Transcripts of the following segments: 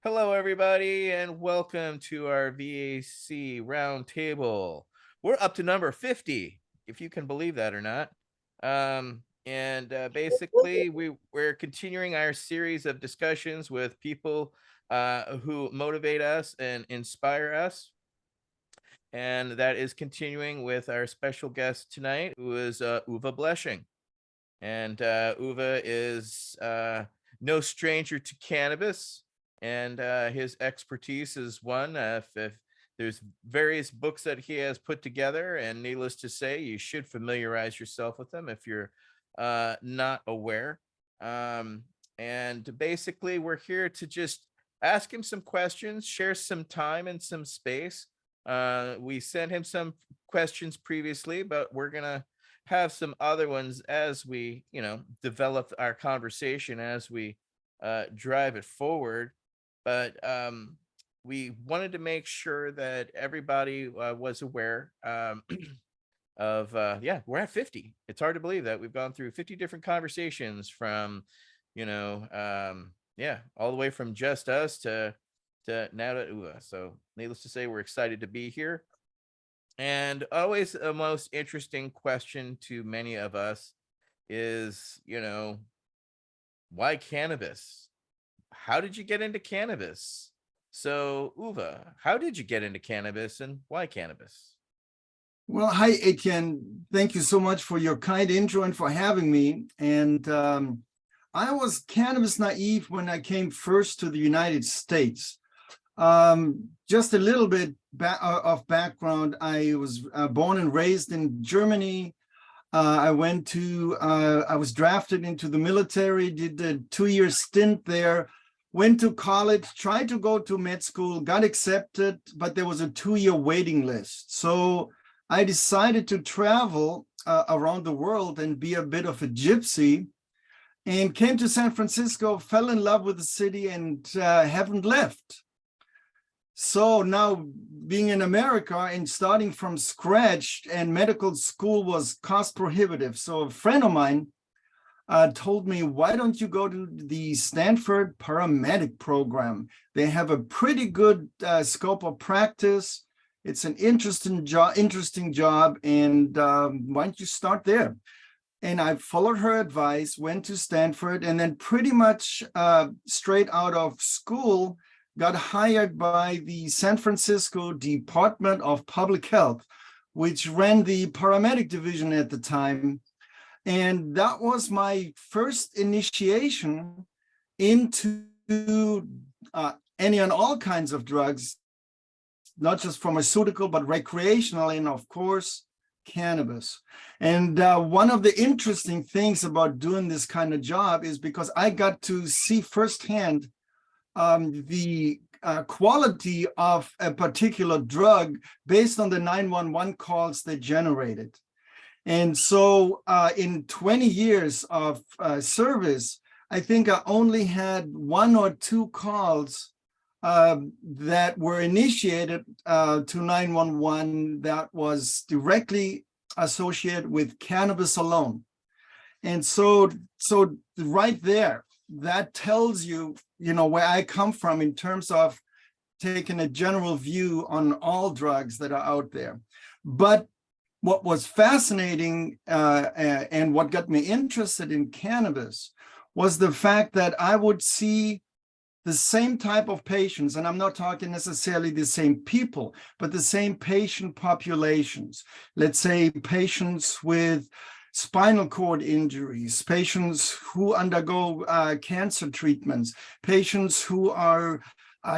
Hello, everybody, and welcome to our V.A.C. Roundtable. We're up to number 50, if you can believe that or not. Basically, we're continuing our series of discussions with people who motivate us and inspire us. And that is continuing with our special guest tonight, who is Uwe Blesching. And Uwe is no stranger to cannabis, and his expertise is one. If there's various books that he has put together, and needless to say, you should familiarize yourself with them if you're not aware. And basically, we're here to just ask him some questions, share some time and some space. We sent him some questions previously, but we're gonna have some other ones as we, develop our conversation as we drive it forward. But we wanted to make sure that everybody was aware of, we're at 50. It's hard to believe that we've gone through 50 different conversations from, all the way from just us to now to Uwe. So needless to say, we're excited to be here. And always the most interesting question to many of us is, why cannabis? How did you get into cannabis? So, Uwe, how did you get into cannabis and why cannabis? Well, hi, Etienne. Thank you so much for your kind intro and for having me. And I was cannabis naive when I came first to the United States. Just a little bit of background. I was born and raised in Germany. I was drafted into the military, did a 2-year stint there, went to college, tried to go to med school, got accepted, but there was a 2-year waiting list. So I decided to travel around the world and be a bit of a gypsy, and came to San Francisco, fell in love with the city, and haven't left. So now being in America and starting from scratch, and medical school was cost prohibitive. So a friend of mine told me, why don't you go to the Stanford paramedic program? They have a pretty good scope of practice. It's an interesting job, and why don't you start there? And I followed her advice, went to Stanford, and then pretty much straight out of school, got hired by the San Francisco Department of Public Health, which ran the paramedic division at the time. And that was my first initiation into any and all kinds of drugs, not just pharmaceutical, but recreational, and of course, cannabis. And one of the interesting things about doing this kind of job is because I got to see firsthand the quality of a particular drug based on the 911 calls they generated. And so in 20 years of service, I think I only had 1 or 2 calls that were initiated to 911 that was directly associated with cannabis alone. And so right there, that tells you, where I come from in terms of taking a general view on all drugs that are out there. But what was fascinating and what got me interested in cannabis was the fact that I would see the same type of patients, and I'm not talking necessarily the same people, but the same patient populations. Let's say patients with spinal cord injuries, patients who undergo cancer treatments, patients who are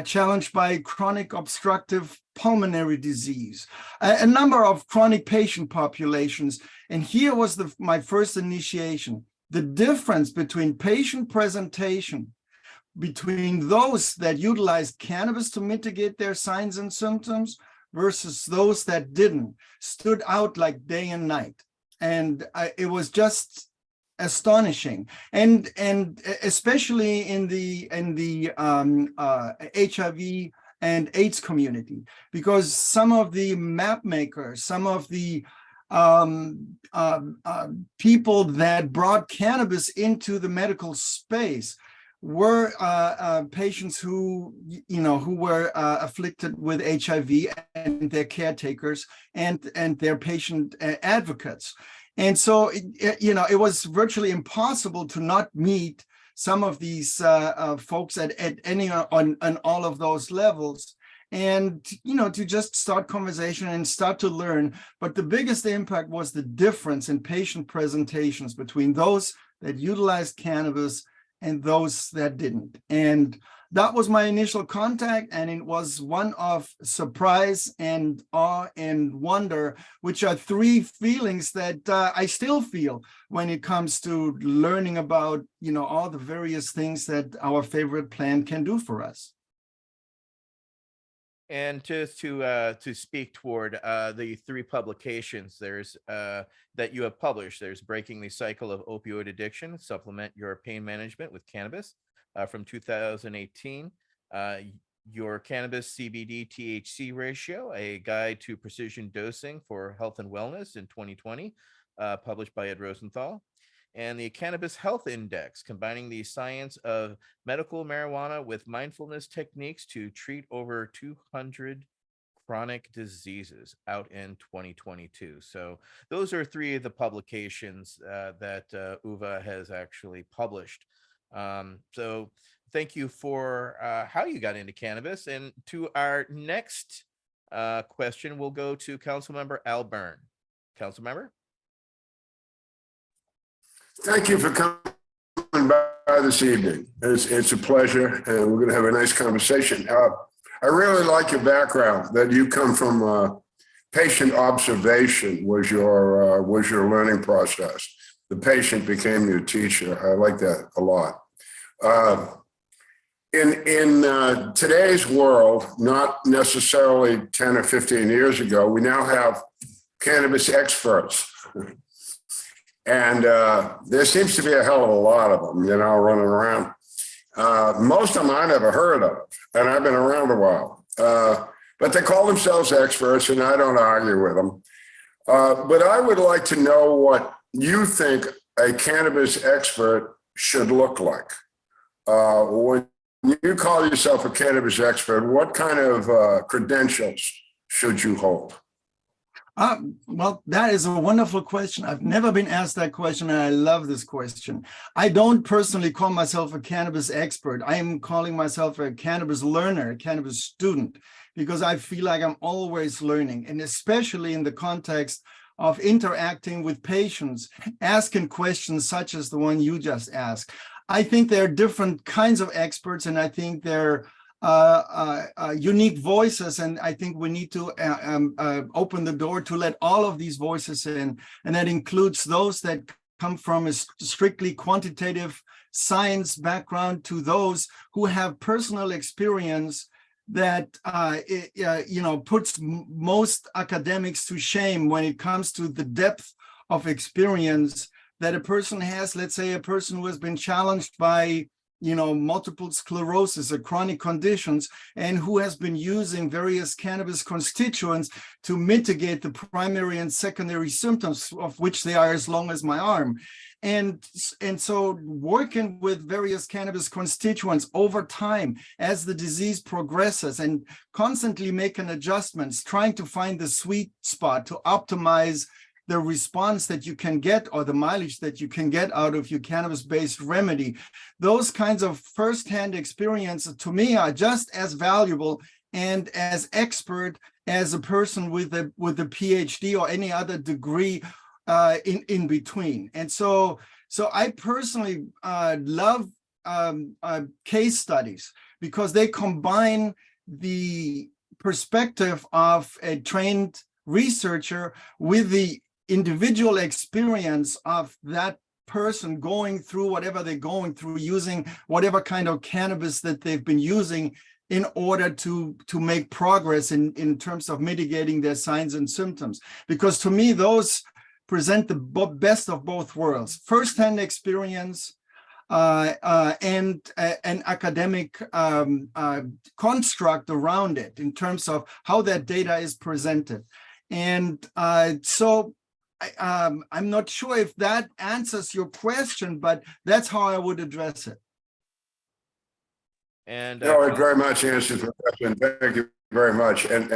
challenged by chronic obstructive pulmonary disease, a number of chronic patient populations. And here was my first initiation. The difference between patient presentation between those that utilized cannabis to mitigate their signs and symptoms versus those that didn't stood out like day and night. And it was just astonishing, and especially in the HIV and AIDS community, because some of the map makers, some of the people that brought cannabis into the medical space were patients who, who were afflicted with HIV, and their caretakers and their patient advocates. And so, it was virtually impossible to not meet some of these folks at any on all of those levels, and to just start conversation and start to learn. But the biggest impact was the difference in patient presentations between those that utilized cannabis and those that didn't. And that was my initial contact, and it was one of surprise and awe and wonder, which are three feelings that I still feel when it comes to learning about, all the various things that our favorite plant can do for us. And just to speak toward the three publications there's that you have published, there's Breaking the Cycle of Opioid Addiction, Supplement Your Pain Management with Cannabis from 2018, Your Cannabis CBD THC Ratio, a guide to precision dosing for health and wellness in 2020, published by Ed Rosenthal, and the Cannabis Health Index, combining the science of medical marijuana with mindfulness techniques to treat over 200 chronic diseases, out in 2022. So those are three of the publications that Uwe has actually published. So thank you for how you got into cannabis. And to our next question, we'll go to Councilmember Al Byrne. Councilmember? Thank you for coming by this evening. It's a pleasure, and we're going to have a nice conversation. I really like your background, that you come from patient observation was your learning process. The patient became your teacher. I like that a lot. In today's world, not necessarily 10 or 15 years ago, we now have cannabis experts. And there seems to be a hell of a lot of them, running around. Most of them I never heard of, and I've been around a while. But they call themselves experts, and I don't argue with them. But I would like to know what you think a cannabis expert should look like. When you call yourself a cannabis expert, what kind of credentials should you hold? Well, that is a wonderful question. I've never been asked that question, and I love this question. I don't personally call myself a cannabis expert. I am calling myself a cannabis learner, a cannabis student, because I feel like I'm always learning, and especially in the context of interacting with patients, asking questions such as the one you just asked. I think there are different kinds of experts, and I think they're unique voices, and I think we need to open the door to let all of these voices in, and that includes those that come from a strictly quantitative science background to those who have personal experience that puts most academics to shame when it comes to the depth of experience that a person has. Let's say a person who has been challenged by multiple sclerosis or chronic conditions, and who has been using various cannabis constituents to mitigate the primary and secondary symptoms, of which they are as long as my arm. And so working with various cannabis constituents over time as the disease progresses, and constantly making adjustments, trying to find the sweet spot to optimize the response that you can get, or the mileage that you can get out of your cannabis-based remedy. Those kinds of firsthand experiences, to me, are just as valuable and as expert as a person with a Ph.D. or any other degree in between. And so I personally love case studies, because they combine the perspective of a trained researcher with the individual experience of that person going through whatever they're going through, using whatever kind of cannabis that they've been using in order to make progress in terms of mitigating their signs and symptoms. Because to me, those present the best of both worlds: firsthand experience and an academic construct around it in terms of how that data is presented. And so I'm not sure if that answers your question, but that's how I would address it. And No, it very much answers the question. Thank you very much. And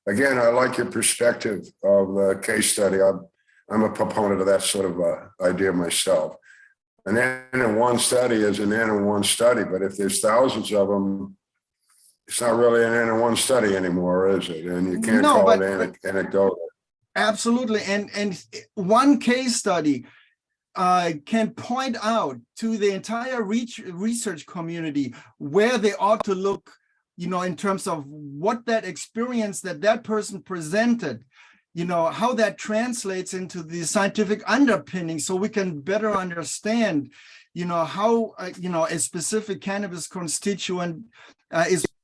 again, I like your perspective of the case study. I'm a proponent of that sort of idea myself. An N in one study is an N in one study, but if there's thousands of them, it's not really an N in one study anymore, is it? And you can't No, call but it anecdotal. absolutely. And one case study can point out to the entire research community where they ought to look, in terms of what that experience that person presented, how that translates into the scientific underpinning, so we can better understand, how, a specific cannabis constituent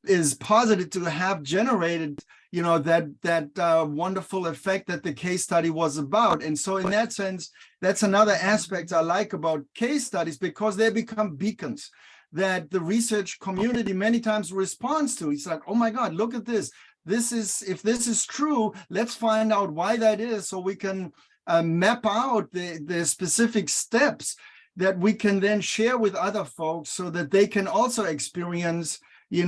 is posited to have generated, that wonderful effect that the case study was about. And so in that sense, that's another aspect I like about case studies, because they become beacons that the research community many times responds to. It's like, oh my God, look at this. If this is true, let's find out why that is, so we can map out the specific steps that we can then share with other folks, so that they can also experience, the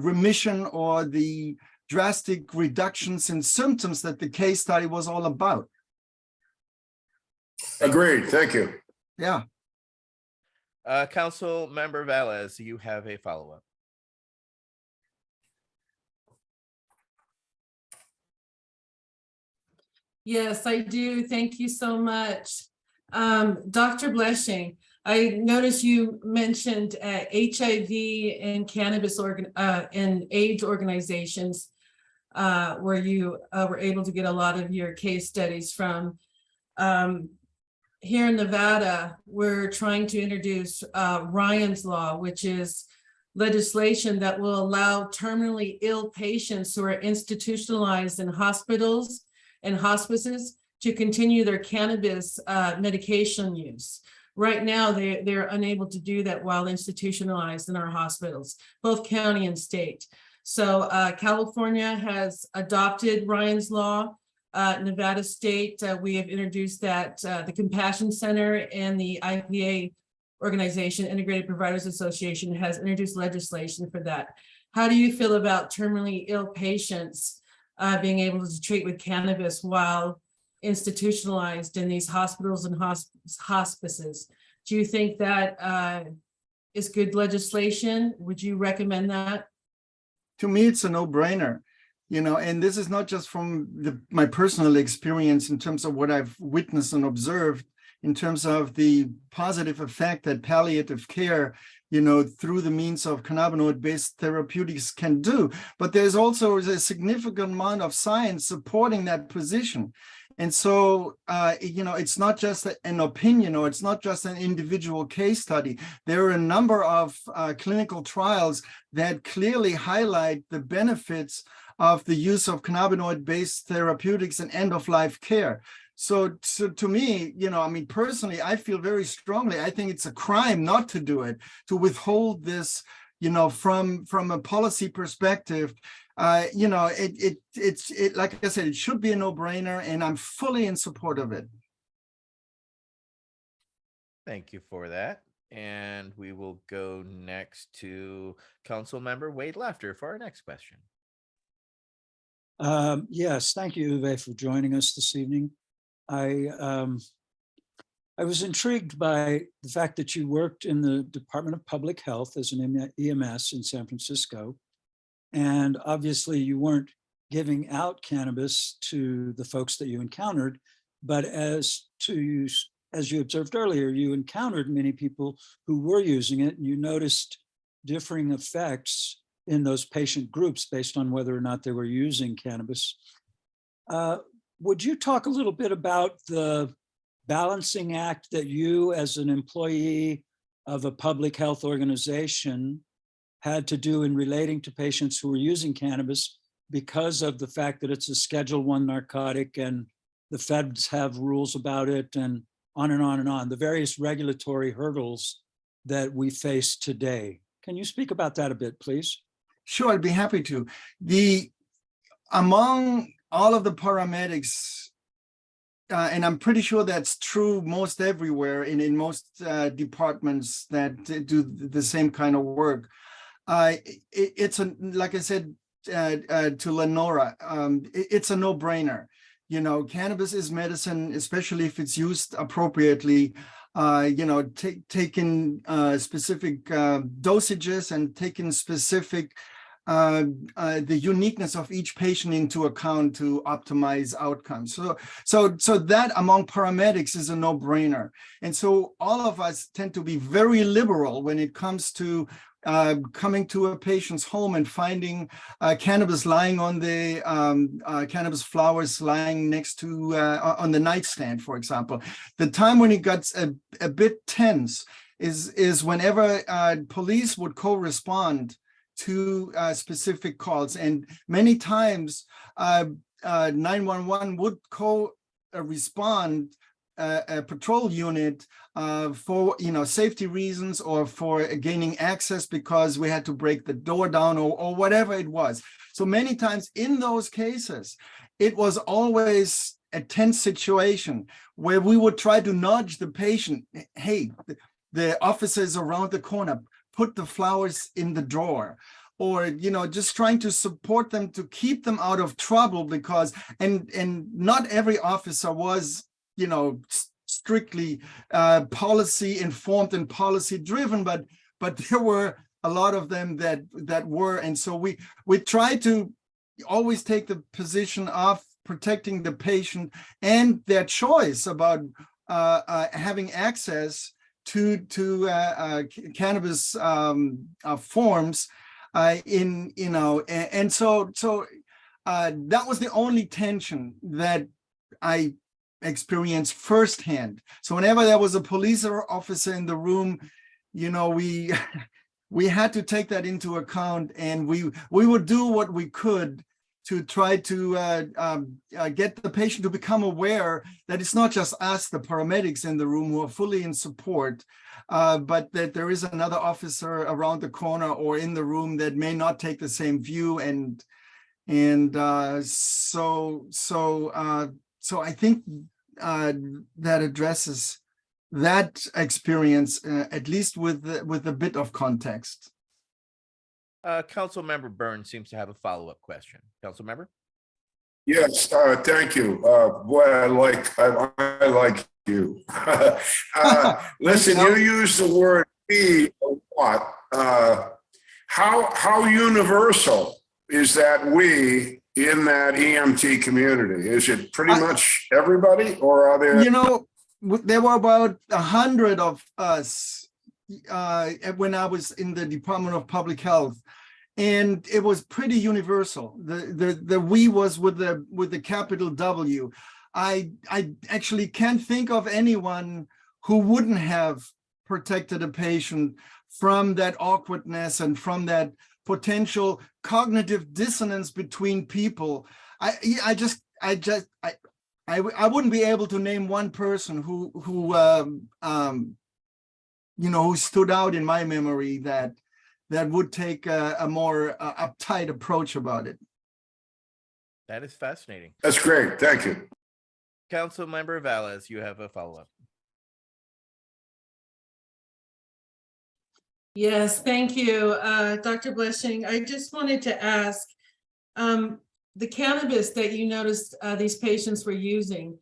remission or the drastic reductions in symptoms that the case study was all about. Agreed. Thank you. Yeah. Council Member Velez, you have a follow-up. Yes, I do. Thank you so much. Dr. Blesching, I noticed you mentioned HIV and cannabis and AIDS organizations where you were able to get a lot of your case studies from. Here in Nevada, we're trying to introduce Ryan's Law, which is legislation that will allow terminally ill patients who are institutionalized in hospitals and hospices to continue their cannabis medication use. Right now, they're unable to do that while institutionalized in our hospitals, both county and state. So California has adopted Ryan's Law. Nevada State, we have introduced that. The Compassion Center and the IPA organization, Integrated Providers Association, has introduced legislation for that. How do you feel about terminally ill patients being able to treat with cannabis while institutionalized in these hospitals and hospices? Do you think that is good legislation? Would you recommend that? To me, it's a no-brainer. And this is not just from my personal experience in terms of what I've witnessed and observed in terms of the positive effect that palliative care, through the means of cannabinoid-based therapeutics can do. But there's also a significant amount of science supporting that position. And so, it's not just an opinion, or it's not just an individual case study. There are a number of clinical trials that clearly highlight the benefits of the use of cannabinoid-based therapeutics and end-of-life care. So to me, personally, I feel very strongly, I think it's a crime not to do it, to withhold this, from a policy perspective. It's like I said, it should be a no-brainer, and I'm fully in support of it. Thank you for that. And we will go next to Council Member Wade Laughter for our next question. Yes, thank you, Uwe, for joining us this evening. I was intrigued by the fact that you worked in the Department of Public Health as an EMS in San Francisco, and obviously you weren't giving out cannabis to the folks that you encountered, but as you observed earlier, you encountered many people who were using it, and you noticed differing effects in those patient groups based on whether or not they were using cannabis. Would you talk a little bit about the balancing act that you, as an employee of a public health organization, had to do in relating to patients who were using cannabis because of the fact that it's a Schedule I narcotic and the feds have rules about it, and on and on and on, the various regulatory hurdles that we face today? Can you speak about that a bit, please? Sure, I'd be happy to. Among all of the paramedics and I'm pretty sure that's true most everywhere in most departments that do the same kind of work. It's like I said to Lenora, it's a no-brainer. You know, cannabis is medicine, especially if it's used appropriately. You know, taking specific dosages and taking specific the uniqueness of each patient into account to optimize outcomes. So that among paramedics is a no-brainer. And so all of us tend to be very liberal when it comes to coming to a patient's home and finding cannabis lying on the cannabis flowers lying next to on the nightstand, for example. The time when it got a bit tense is whenever police would co-respond to specific calls, and many times 911 would co-respond a patrol unit for safety reasons or for gaining access because we had to break the door down or whatever it was. So many times in those cases, it was always a tense situation where we would try to nudge the patient. Hey, the officer is around the corner, put the flowers in the drawer, or just trying to support them to keep them out of trouble, because and not every officer was strictly policy informed and policy driven, but there were a lot of them that were. And so we try to always take the position of protecting the patient and their choice about having access to cannabis forms and so that was the only tension that I experienced firsthand. So whenever there was a police officer in the room, we had to take that into account, and we would do what we could to try to get the patient to become aware that it's not just us, the paramedics in the room, who are fully in support, but that there is another officer around the corner or in the room that may not take the same view. So I think that addresses that experience, at least with a bit of context. Council Member Burns seems to have a follow-up question. Council Member? Yes, thank you. Boy, I like you. Listen, you use the word "we" a lot. How universal is that "we" in that EMT community? Is it pretty much everybody, or are there? There were about 100 of us when I was in the Department of Public Health, and it was pretty universal. The "we" was with the capital W. I actually can't think of anyone who wouldn't have protected a patient from that awkwardness and from that potential cognitive dissonance between people. I wouldn't be able to name one person who stood out in my memory that would take a more uptight approach about it. That is fascinating. That's great. Thank you. Council Member Valles, you have a follow-up. Yes, thank you, Dr. Blesching. I just wanted to ask, the cannabis that you noticed these patients were using,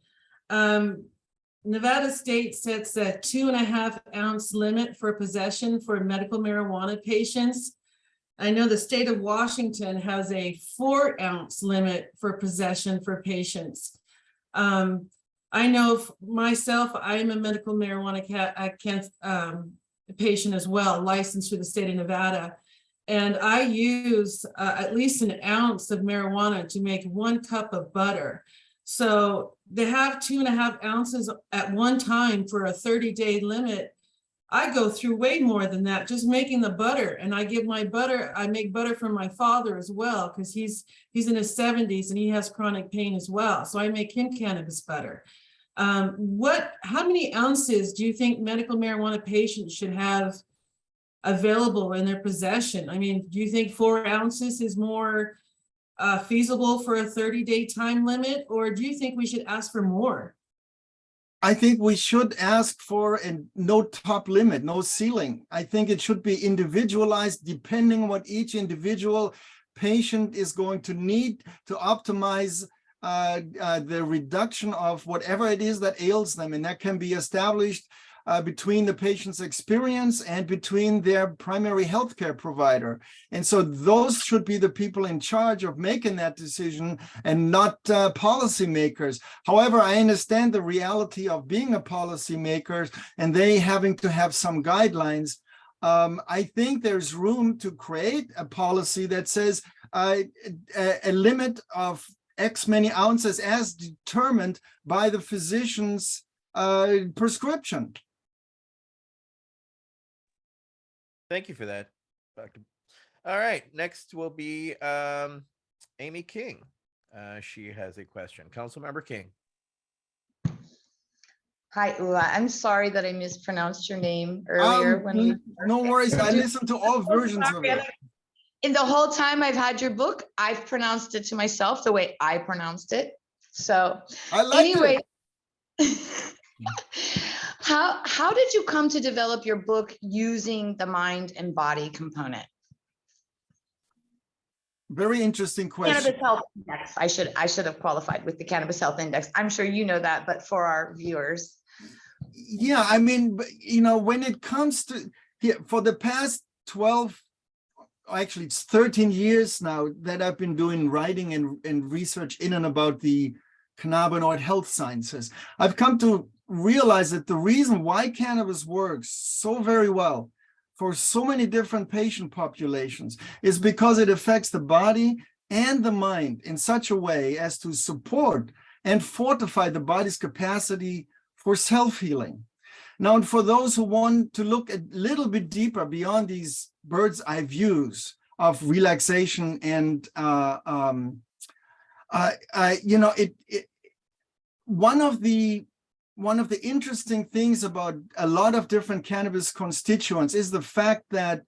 Nevada State sets a 2.5 ounce limit for possession for medical marijuana patients. I know the state of Washington has a 4 ounce limit for possession for patients. I know myself, I am a medical marijuana patient as well, licensed through the state of Nevada. And I use at least 1 ounce of marijuana to make 1 cup of butter. So they have 2.5 ounces at one time for a 30-day limit. I go through way more than that, just making the butter. And I make butter for my father as well, because he's in his 70s and he has chronic pain as well. So I make him cannabis butter. How many ounces do you think medical marijuana patients should have available in their possession? I mean, do you think 4 ounces is more feasible for a 30-day time limit, or do you think we should ask for more? I think we should ask for no top limit, no ceiling. I think it should be individualized depending on what each individual patient is going to need to optimize the reduction of whatever it is that ails them. And that can be established between the patient's experience and between their primary healthcare provider. And so those should be the people in charge of making that decision and not policymakers. However, I understand the reality of being a policymaker and they having to have some guidelines. I think there's room to create a policy that says a limit of X many ounces as determined by the physician's prescription. Thank you for that, Dr. All right, next will be Amy King. She has a question. Councilmember King. Hi, Uwe. I'm sorry that I mispronounced your name earlier. No worries. I listened to all versions of it. In the whole time I've had your book, I've pronounced it to myself the way I pronounced it. So anyway, how did you come to develop your book using the mind and body component? Very interesting question. Cannabis Health Index. I should have qualified with the Cannabis Health Index. I'm sure you know that, but for our viewers. Yeah, I mean, you know, when it comes to here, for the past 12, actually it's 13 years now that I've been doing writing and research in and about the cannabinoid health sciences. I've come to realize that the reason why cannabis works so very well for so many different patient populations is because it affects the body and the mind in such a way as to support and fortify the body's capacity for self-healing. Now, and for those who want to look a little bit deeper beyond these bird's eye views of relaxation and you know, one of the interesting things about a lot of different cannabis constituents is the fact that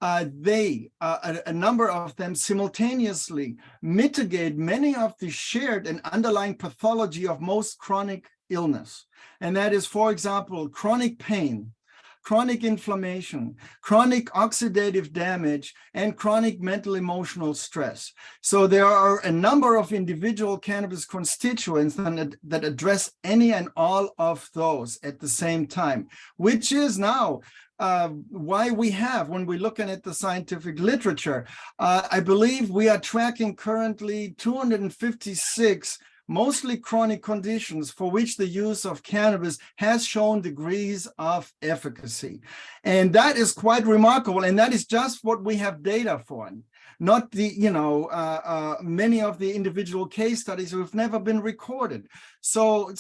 a number of them simultaneously mitigate many of the shared and underlying pathology of most chronic illness. And that is, for example, chronic pain, chronic inflammation, chronic oxidative damage, and chronic mental emotional stress. So there are a number of individual cannabis constituents that address any and all of those at the same time, which is now why we have, when we're looking at the scientific literature, I believe we are tracking currently 256 mostly chronic conditions for which the use of cannabis has shown degrees of efficacy. And that is quite remarkable. And that is just what we have data for, not the, you know, many of the individual case studies who have never been recorded. So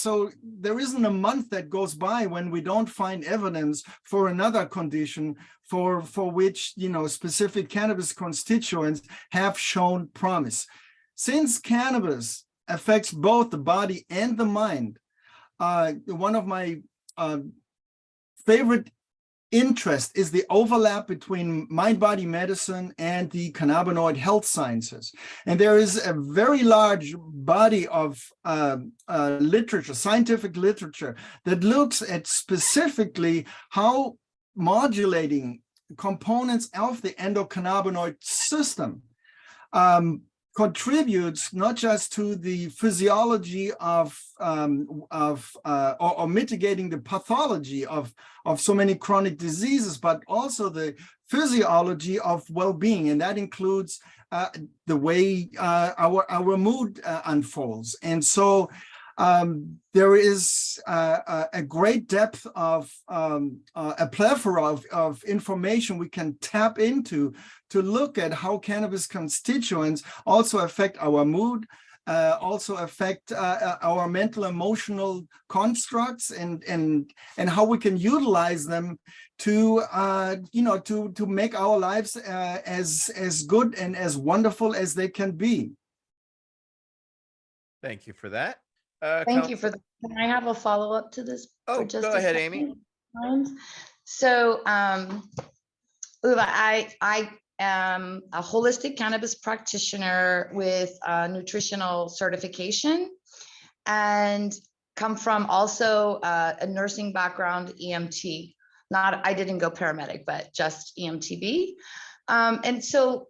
there isn't a month that goes by when we don't find evidence for another condition for which, you know, specific cannabis constituents have shown promise. Since cannabis affects both the body and the mind, one of my favorite interests is the overlap between mind-body medicine and the cannabinoid health sciences. And there is a very large body of literature, scientific literature, that looks at specifically how modulating components of the endocannabinoid system contributes not just to the physiology of or mitigating the pathology of so many chronic diseases, but also the physiology of well-being, and that includes the way our mood unfolds. And so there is a great depth of a plethora of information we can tap into to look at how cannabis constituents also affect our mood, also affect our mental emotional constructs, and how we can utilize them to you know, to make our lives as good and as wonderful as they can be. Thank you for that. Thank you for that. Can I have a follow-up to this? Oh, for just go a ahead, second? Amy. So, Uwe, I am a holistic cannabis practitioner with nutritional certification. And come from also a nursing background, EMT. I didn't go paramedic, but just EMTB. And so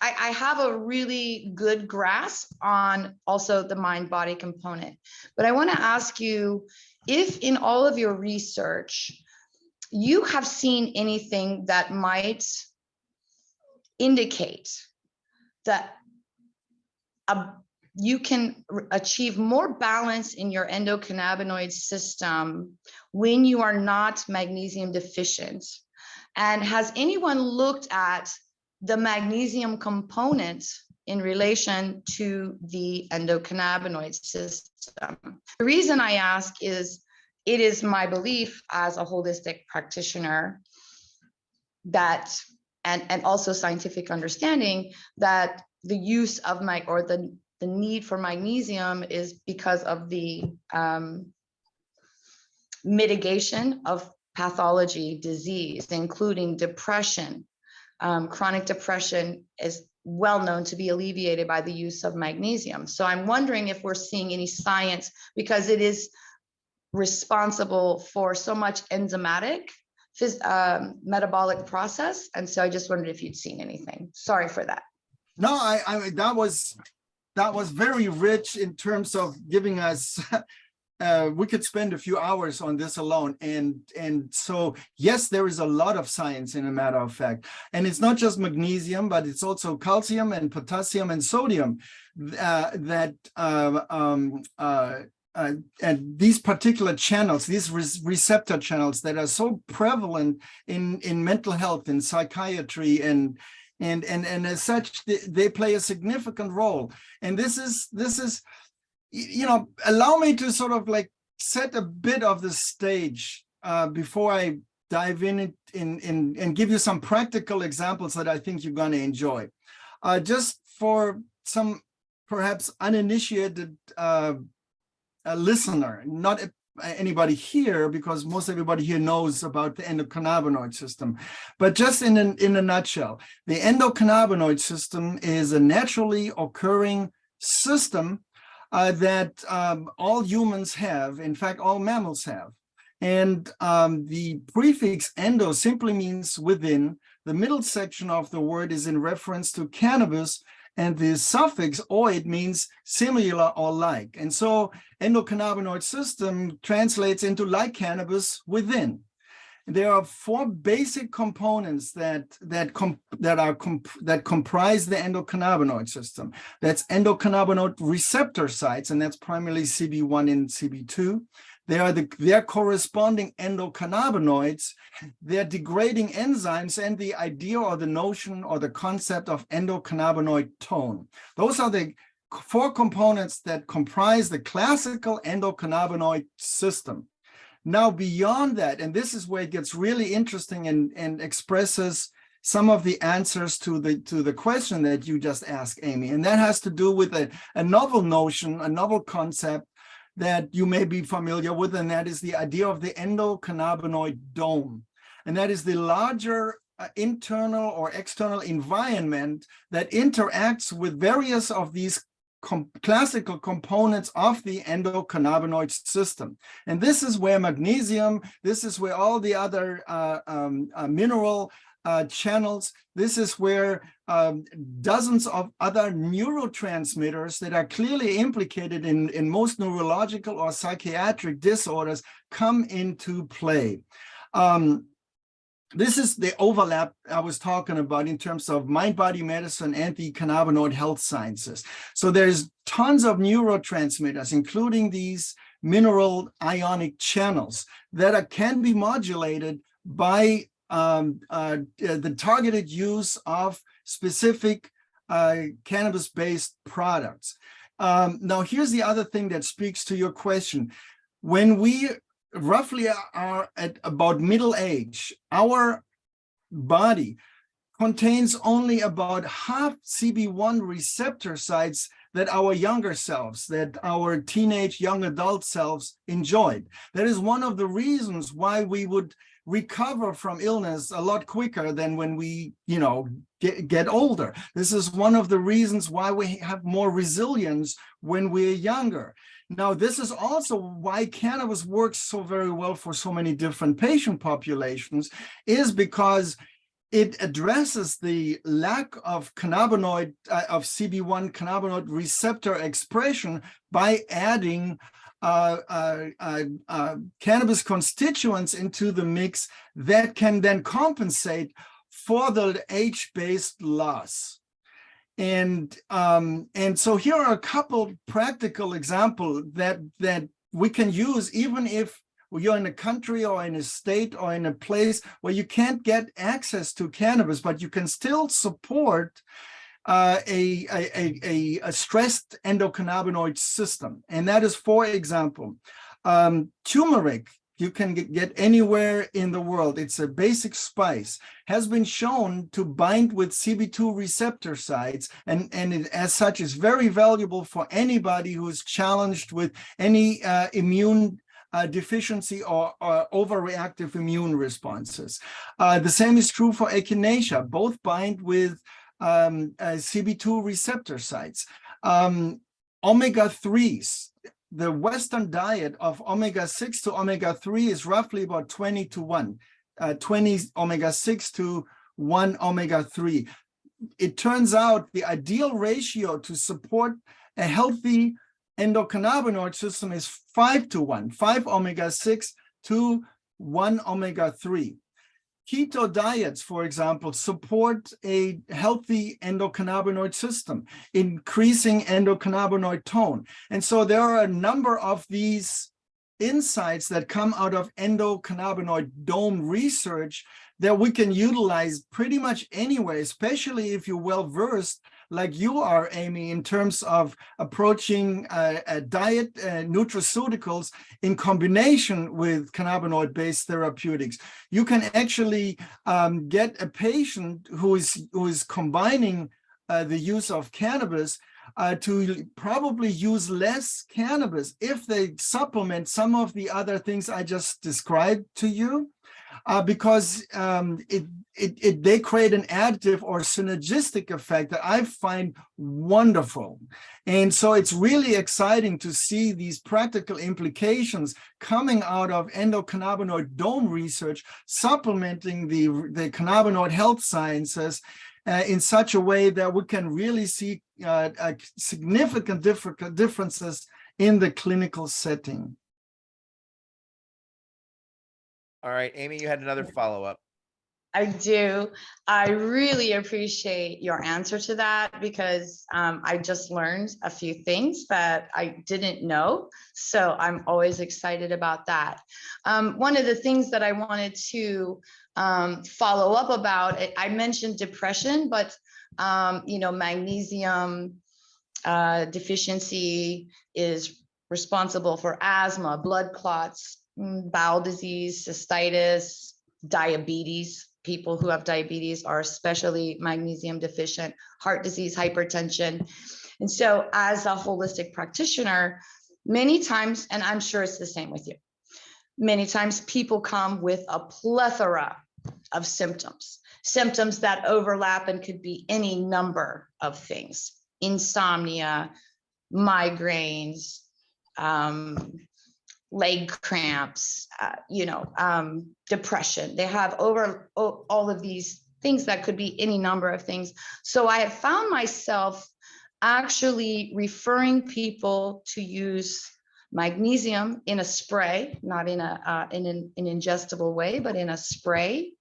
I have a really good grasp on also the mind-body component. But I want to ask you if in all of your research, you have seen anything that might indicate that you can achieve more balance in your endocannabinoid system when you are not magnesium deficient. And has anyone looked at the magnesium component in relation to the endocannabinoid system? The reason I ask is, it is my belief as a holistic practitioner that, and also scientific understanding, that the use of the need for magnesium is because of the mitigation of pathology, disease, including depression. Chronic depression is well known to be alleviated by the use of magnesium. So I'm wondering if we're seeing any science, because it is responsible for so much enzymatic metabolic process. And so I just wondered if you'd seen anything. Sorry for that. No, I that was very rich in terms of giving us we could spend a few hours on this alone. And so, yes, there is a lot of science, in a matter of fact. And it's not just magnesium, but it's also calcium and potassium and sodium and these particular channels, these receptor channels that are so prevalent in mental health, in psychiatry, and as such, they play a significant role. And this is, you know, allow me to sort of like set a bit of the stage before I dive in and give you some practical examples that I think you're going to enjoy. Just for some perhaps uninitiated listener, not anybody here, because most everybody here knows about the endocannabinoid system, but just in a nutshell, the endocannabinoid system is a naturally occurring system that all humans have, in fact, all mammals have. And the prefix endo simply means within. The middle section of the word is in reference to cannabis, and the suffix oid means similar or like. And so endocannabinoid system translates into like cannabis within. There are four basic components that comprise the endocannabinoid system. That's endocannabinoid receptor sites, and that's primarily CB1 and CB2. They are their corresponding endocannabinoids, their degrading enzymes, and the idea or the notion or the concept of endocannabinoid tone. Those are the four components that comprise the classical endocannabinoid system. Now, beyond that, and this is where it gets really interesting and expresses some of the answers to the question that you just asked, Amy, and that has to do with a novel notion, a novel concept that you may be familiar with, and that is the idea of the endocannabinoid dome. And that is the larger internal or external environment that interacts with various of these classical components of the endocannabinoid system. And this is where magnesium, this is where all the other mineral channels, this is where dozens of other neurotransmitters that are clearly implicated in most neurological or psychiatric disorders come into play. This is the overlap I was talking about in terms of mind-body medicine and the cannabinoid health sciences. So there's tons of neurotransmitters, including these mineral ionic channels that can be modulated by the targeted use of specific cannabis-based products. Now, here's the other thing that speaks to your question. When we roughly are at about middle age, our body contains only about half CB1 receptor sites that our younger selves, that our teenage young adult selves enjoyed. That is one of the reasons why we would recover from illness a lot quicker than when we, get older. This is one of the reasons why we have more resilience when we're younger. Now, this is also why cannabis works so very well for so many different patient populations, is because it addresses the lack of cannabinoid, of CB1 cannabinoid receptor expression by adding cannabis constituents into the mix that can then compensate for the age-based loss. And so here are a couple practical examples that we can use, even if you're in a country or in a state or in a place where you can't get access to cannabis, but you can still support a stressed endocannabinoid system. And that is, for example, turmeric. You can get anywhere in the world. It's a basic spice, has been shown to bind with CB2 receptor sites, and it, as such, is very valuable for anybody who is challenged with any immune deficiency or overreactive immune responses. The same is true for echinacea. Both bind with CB2 receptor sites. Omega-3s. The Western diet of omega-6 to omega-3 is roughly about 20 to 1, 20 omega-6 to 1 omega-3. It turns out the ideal ratio to support a healthy endocannabinoid system is 5 to 1, 5 omega-6 to 1 omega-3. Keto diets, for example, support a healthy endocannabinoid system, increasing endocannabinoid tone. And so there are a number of these insights that come out of endocannabinoid dome research that we can utilize pretty much anywhere, especially if you're well-versed like you are, Amy, in terms of approaching a diet, nutraceuticals in combination with cannabinoid-based therapeutics. You can actually get a patient who is combining the use of cannabis to probably use less cannabis if they supplement some of the other things I just described to you, because they create an additive or synergistic effect that I find wonderful. And so it's really exciting to see these practical implications coming out of endocannabinoid dome research, supplementing the cannabinoid health sciences in such a way that we can really see significant differences in the clinical setting. All right, Amy, you had another follow-up. I do. I really appreciate your answer to that, because I just learned a few things that I didn't know. So I'm always excited about that. One of the things that I wanted to follow up about, I mentioned depression, but magnesium deficiency is responsible for asthma, blood clots, bowel disease, cystitis, diabetes. People who have diabetes are especially magnesium deficient, heart disease, hypertension. And so as a holistic practitioner, many times, and I'm sure it's the same with you, many times people come with a plethora of symptoms that overlap and could be any number of things: insomnia, migraines, leg cramps, depression. They have all of these things that could be any number of things. So I have found myself actually referring people to use magnesium in a spray, not in an ingestible way, but in a spray,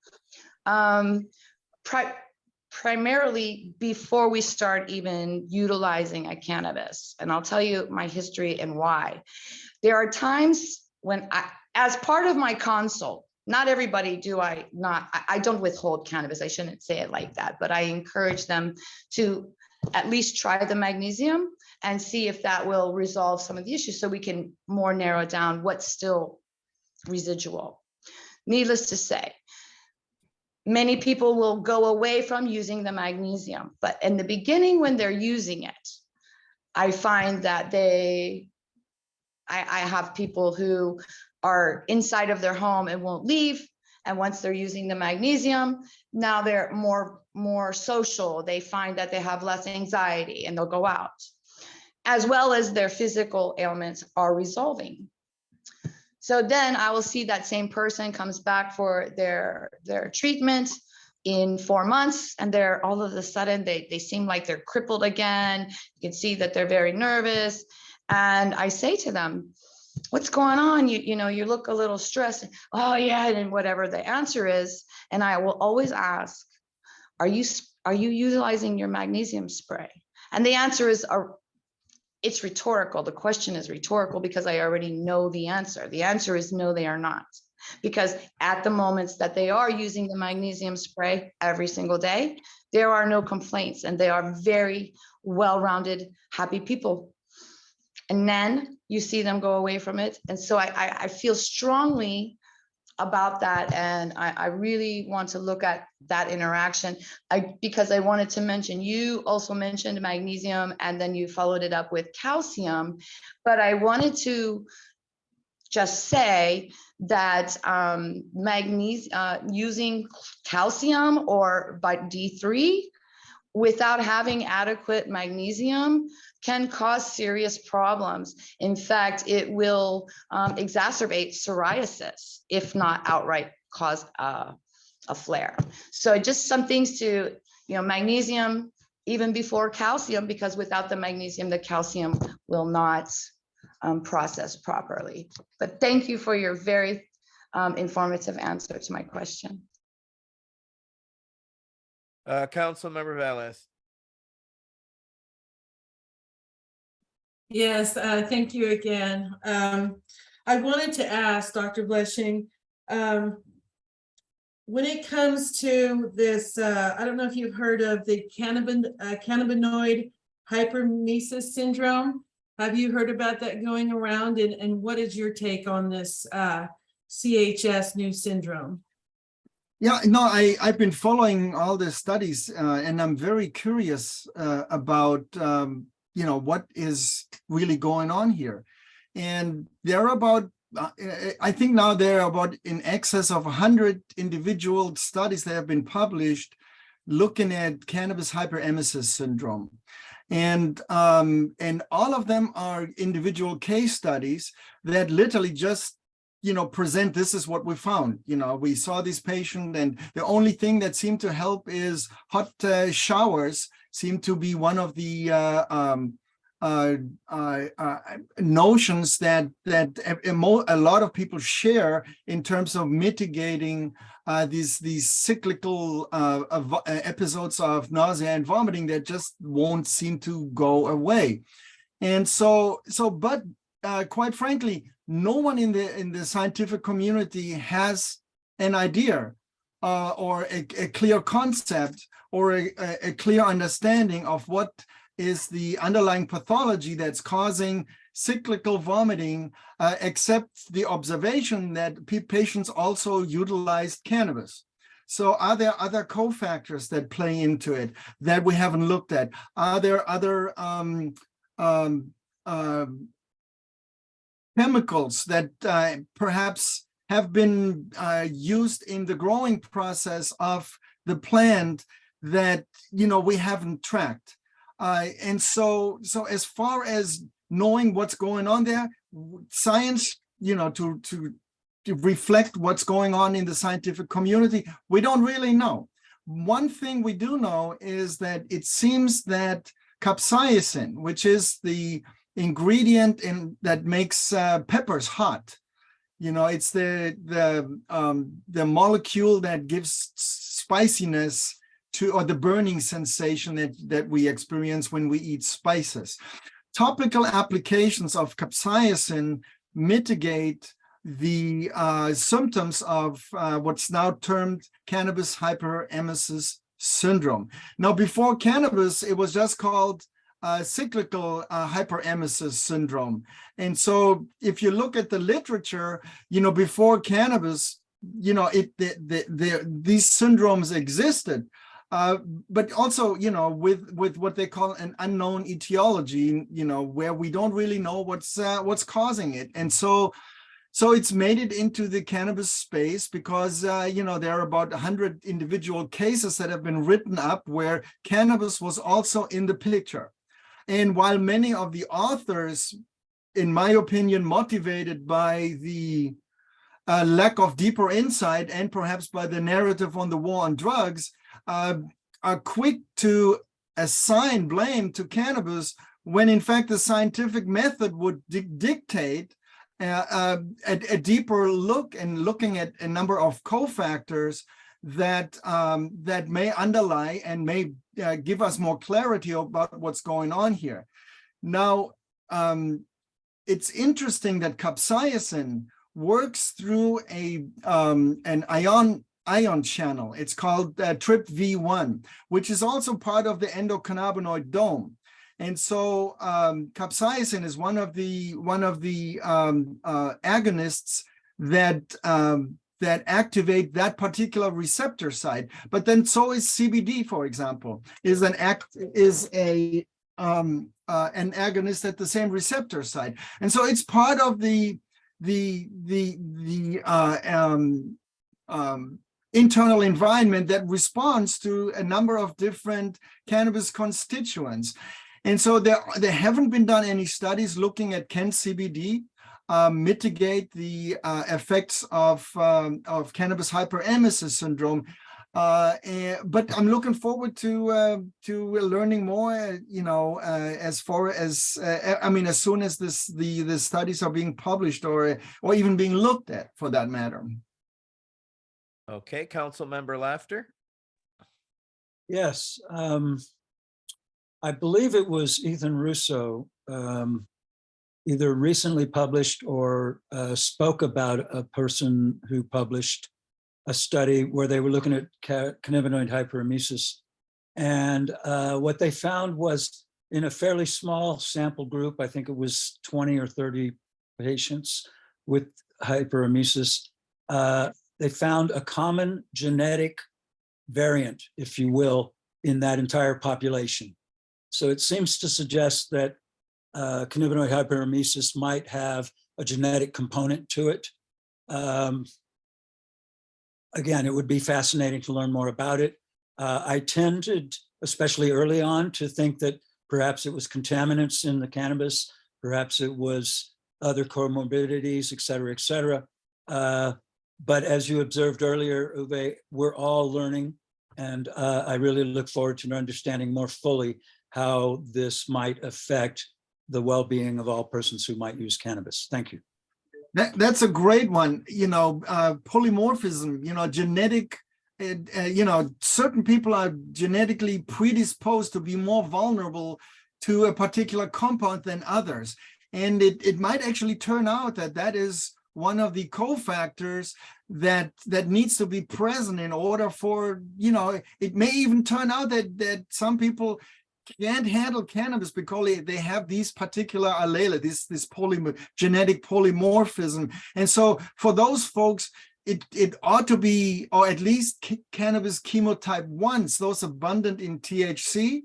primarily before we start even utilizing a cannabis. And I'll tell you my history and why. There are times when as part of my consult, not everybody I don't withhold cannabis. I shouldn't say it like that, but I encourage them to at least try the magnesium and see if that will resolve some of the issues, so we can more narrow down what's still residual. Needless to say, many people will go away from using the magnesium, but in the beginning, when they're using it, I find that I have people who are inside of their home and won't leave. And once they're using the magnesium, now they're more social. They find that they have less anxiety and they'll go out. as well as their physical ailments are resolving. So then I will see that same person comes back for their treatment in 4 months, and they're all of a sudden they seem like they're crippled again. You can see that they're very nervous. And I say to them, what's going on? You know, you look a little stressed. Oh yeah, and whatever the answer is. And I will always ask, are you utilizing your magnesium spray? And the answer is, it's rhetorical. The question is rhetorical because I already know the answer. The answer is no, they are not. Because at the moments that they are using the magnesium spray every single day, there are no complaints and they are very well-rounded, happy people. And then you see them go away from it. And so I feel strongly about that. And I really want to look at that interaction because I wanted to mention, you also mentioned magnesium and then you followed it up with calcium, but I wanted to just say that using calcium or D3 without having adequate magnesium can cause serious problems. In fact, it will exacerbate psoriasis, if not outright cause a flare. So just some things to, magnesium even before calcium, because without the magnesium, the calcium will not process properly. But thank you for your very informative answer to my question. Councilmember Valles. Yes, thank you again. I wanted to ask Dr. Blesching, when it comes to this, I don't know if you've heard of the cannabinoid hyperemesis syndrome. Have you heard about that going around? And what is your take on this CHS new syndrome? Yeah, no, I've been following all the studies and I'm very curious about, what is really going on here. And there are about, I think now there are about in excess of 100 individual studies that have been published looking at cannabis hyperemesis syndrome. And all of them are individual case studies that literally just present, this is what we found. We saw this patient and the only thing that seemed to help is hot showers seem to be one of the notions that a lot of people share in terms of mitigating these cyclical episodes of nausea and vomiting that just won't seem to go away. And but quite frankly, no one in the scientific community has an idea or a clear concept or a clear understanding of what is the underlying pathology that's causing cyclical vomiting, except the observation that patients also utilized cannabis. So are there other cofactors that play into it that we haven't looked at? Are there other chemicals that perhaps have been used in the growing process of the plant that we haven't tracked? And so as far as knowing what's going on there, science, to reflect what's going on in the scientific community, we don't really know. One thing we do know is that it seems that capsaicin, which is the ingredient that makes peppers hot, it's the molecule that gives spiciness or the burning sensation that we experience when we eat spices. Topical applications of capsaicin mitigate the symptoms of what's now termed cannabis hyperemesis syndrome. Now, before cannabis, it was just called cyclical hyperemesis syndrome. And so if you look at the literature, before cannabis, these syndromes existed. But also, with what they call an unknown etiology, where we don't really know what's causing it. And so it's made it into the cannabis space because, there are about 100 individual cases that have been written up where cannabis was also in the picture. And while many of the authors, in my opinion, motivated by the lack of deeper insight and perhaps by the narrative on the war on drugs, are quick to assign blame to cannabis when in fact the scientific method would dictate a deeper look and looking at a number of cofactors that that may underlie and may give us more clarity about what's going on here. Now, it's interesting that capsaicin works through an ion channel. It's called TRPV1, which is also part of the endocannabinoid dome. And so capsaicin is one of the agonists that activate that particular receptor site. But then so is CBD, for example, is an agonist at the same receptor site. And so it's part of the internal environment that responds to a number of different cannabis constituents. And so there haven't been done any studies looking at can CBD mitigate the effects of cannabis hyperemesis syndrome. But I'm looking forward to learning more. As far as as soon as the studies are being published or even being looked at, for that matter. Okay, Council Member Laughter. Yes, I believe it was Ethan Russo, either recently published or spoke about a person who published a study where they were looking at cannabinoid hyperemesis. And what they found was in a fairly small sample group, I think it was 20 or 30 patients with hyperemesis, they found a common genetic variant, if you will, in that entire population. So it seems to suggest that cannabinoid hyperemesis might have a genetic component to it. Again, it would be fascinating to learn more about it. I tended, especially early on, to think that perhaps it was contaminants in the cannabis, perhaps it was other comorbidities, et cetera, et cetera. But as you observed earlier, Uwe, we're all learning, and I really look forward to understanding more fully how this might affect the well-being of all persons who might use cannabis. Thank you. That's a great one. Polymorphism, genetic, certain people are genetically predisposed to be more vulnerable to a particular compound than others. And it might actually turn out that is one of the cofactors that needs to be present in order for, it may even turn out that some people can't handle cannabis because they have these particular allele, this genetic polymorphism. And so for those folks, it ought to be, or at least cannabis chemotype 1s, those abundant in THC,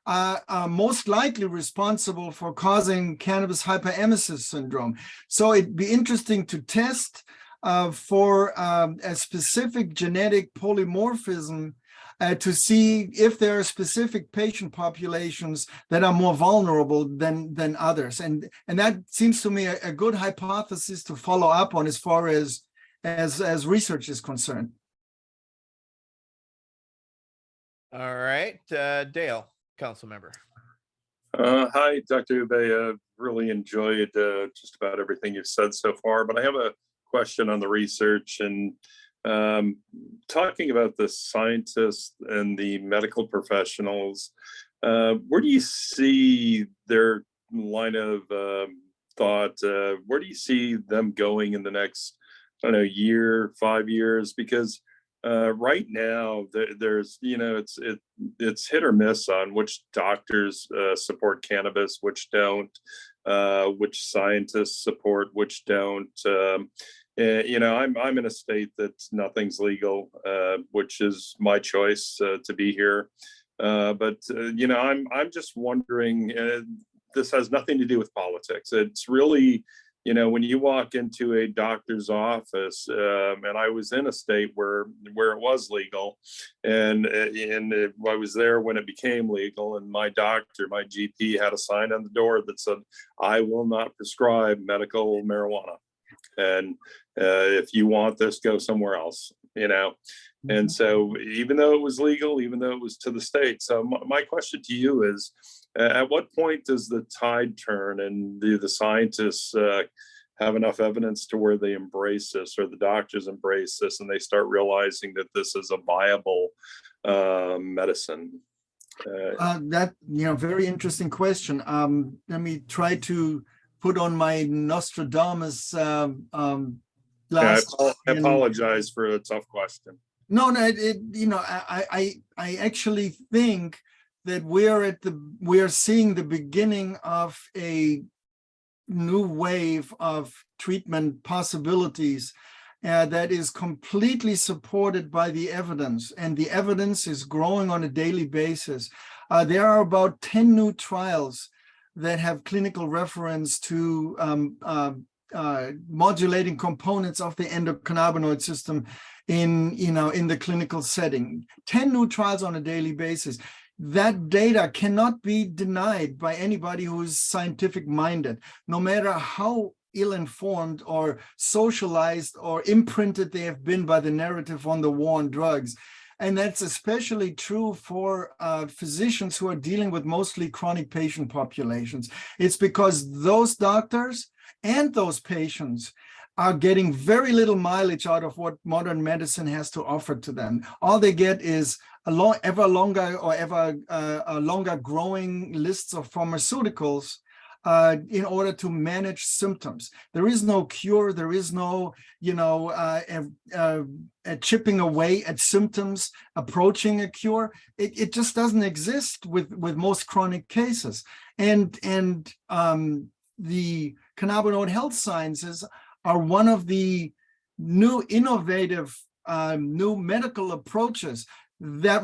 are most likely responsible for causing cannabis hyperemesis syndrome. So it'd be interesting to test for a specific genetic polymorphism to see if there are specific patient populations that are more vulnerable than others. And that seems to me a good hypothesis to follow up on as far as research is concerned. All right, Dale, council member. Hi, Dr. Uwe. I've really enjoyed just about everything you've said so far, but I have a question on the research and talking about the scientists and the medical professionals. Where do you see their line of thought? Where do you see them going in the next, year, 5 years? Because right now there's, it's hit or miss on which doctors support cannabis, which don't, which scientists support, which don't. I'm in a state that nothing's legal, which is my choice to be here. But I'm just wondering, this has nothing to do with politics. It's really you know, when you walk into a doctor's office, and I was in a state where it was legal, and I was there when it became legal, and my doctor, my GP, had a sign on the door that said, "I will not prescribe medical marijuana, and if you want this, go somewhere else." You know, and so even though it was legal, even though it was to the state, so my question to you is, at what point does the tide turn, and do the scientists have enough evidence to where they embrace this, or the doctors embrace this, and they start realizing that this is a viable medicine? That, very interesting question. Let me try to put on my Nostradamus glass. I apologize for a tough question. No, I actually think that we're seeing the beginning of a new wave of treatment possibilities that is completely supported by the evidence, and the evidence is growing on a daily basis. There are about 10 new trials that have clinical reference to modulating components of the endocannabinoid system in the clinical setting. 10 new trials on a daily basis. That data cannot be denied by anybody who is scientific minded, no matter how ill-informed or socialized or imprinted they have been by the narrative on the war on drugs. And that's especially true for physicians who are dealing with mostly chronic patient populations. It's because those doctors and those patients are getting very little mileage out of what modern medicine has to offer to them. All they get is ever longer growing lists of pharmaceuticals in order to manage symptoms. There is no cure. There is no, chipping away at symptoms, approaching a cure. It just doesn't exist with most chronic cases. And the cannabinoid health sciences are one of the new innovative new medical approaches that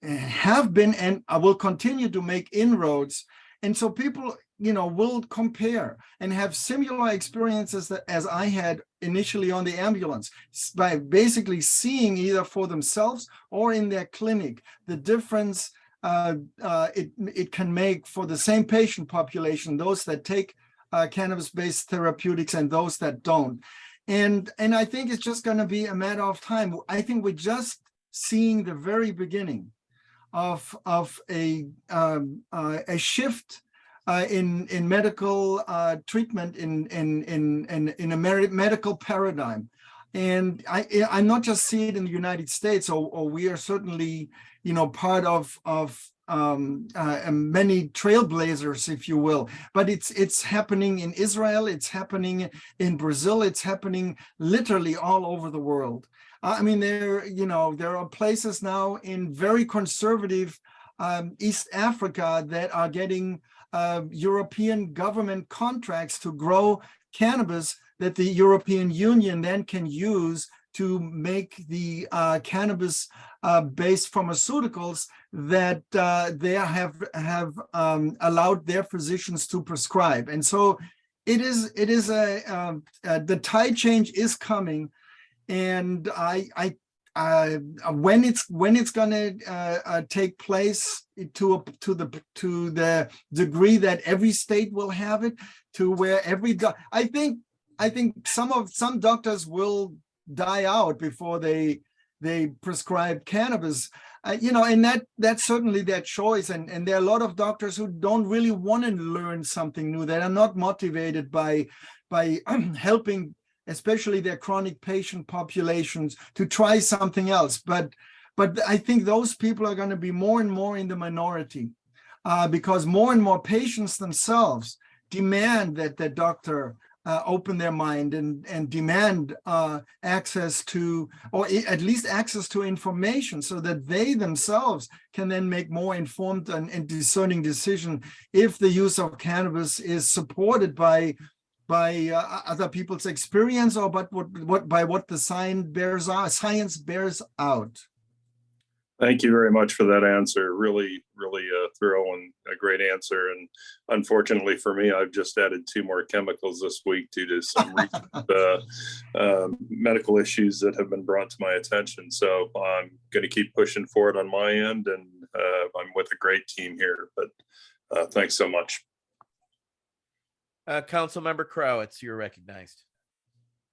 have been and will continue to make inroads. And so people, will compare and have similar experiences as I had initially on the ambulance, by basically seeing either for themselves or in their clinic the difference it can make for the same patient population, those that take cannabis-based therapeutics and those that don't. And I think it's just going to be a matter of time. I think we're just seeing the very beginning of a shift in medical treatment in a medical paradigm. And I'm not just seeing it in the United States, or we are certainly, part of many trailblazers, if you will, but it's happening in Israel, it's happening in Brazil, it's happening literally all over the world. I mean, there are places now in very conservative East Africa that are getting European government contracts to grow cannabis that the European Union then can use to make the cannabis-based pharmaceuticals that they have allowed their physicians to prescribe. And so the tide change is coming, and when it's going to take place to the degree that every state will have it, to where I think some doctors will die out before they prescribe cannabis, and that's certainly their choice. And there are a lot of doctors who don't really want to learn something new, that are not motivated by helping, especially their chronic patient populations, to try something else. But I think those people are going to be more and more in the minority, because more and more patients themselves demand that the doctor open their mind and demand access to, or at least access to, information, so that they themselves can then make more informed and discerning decision if the use of cannabis is supported by other people's experience, or by what the science bears out. Thank you very much for that answer. Really, really thorough and a great answer. And unfortunately for me, I've just added 2 more chemicals this week due to some recent medical issues that have been brought to my attention. So I'm going to keep pushing forward on my end, and I'm with a great team here. But thanks so much. Councilmember Crowitz, you're recognized.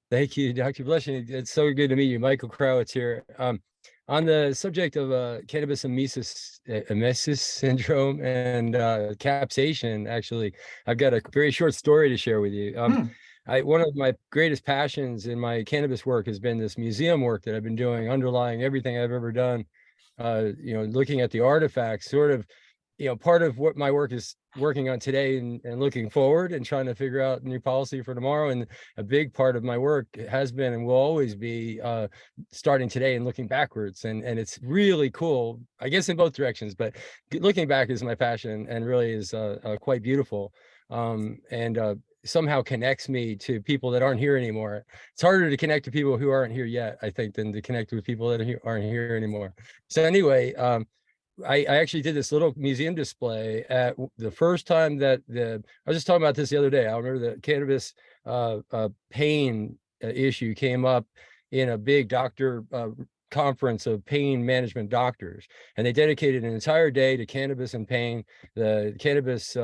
Thank you, Dr. Blesching. It's so good to meet you. Michael Crowitz here. On the subject of cannabis emesis syndrome and capsation, actually, I've got a very short story to share with you. One of my greatest passions in my cannabis work has been this museum work that I've been doing, underlying everything I've ever done, looking at the artifacts, sort of, part of what my work is working on today and looking forward and trying to figure out new policy for tomorrow. And a big part of my work has been and will always be starting today and looking backwards. And it's really cool, I guess, in both directions, but looking back is my passion and really is quite beautiful. Somehow connects me to people that aren't here anymore. It's harder to connect to people who aren't here yet, I think, than to connect with people that aren't here anymore. So anyway, I actually did this little museum display at the first time that I was just talking about this the other day. I remember the cannabis pain issue came up in a big doctor conference of pain management doctors, and they dedicated an entire day to cannabis and pain, the cannabis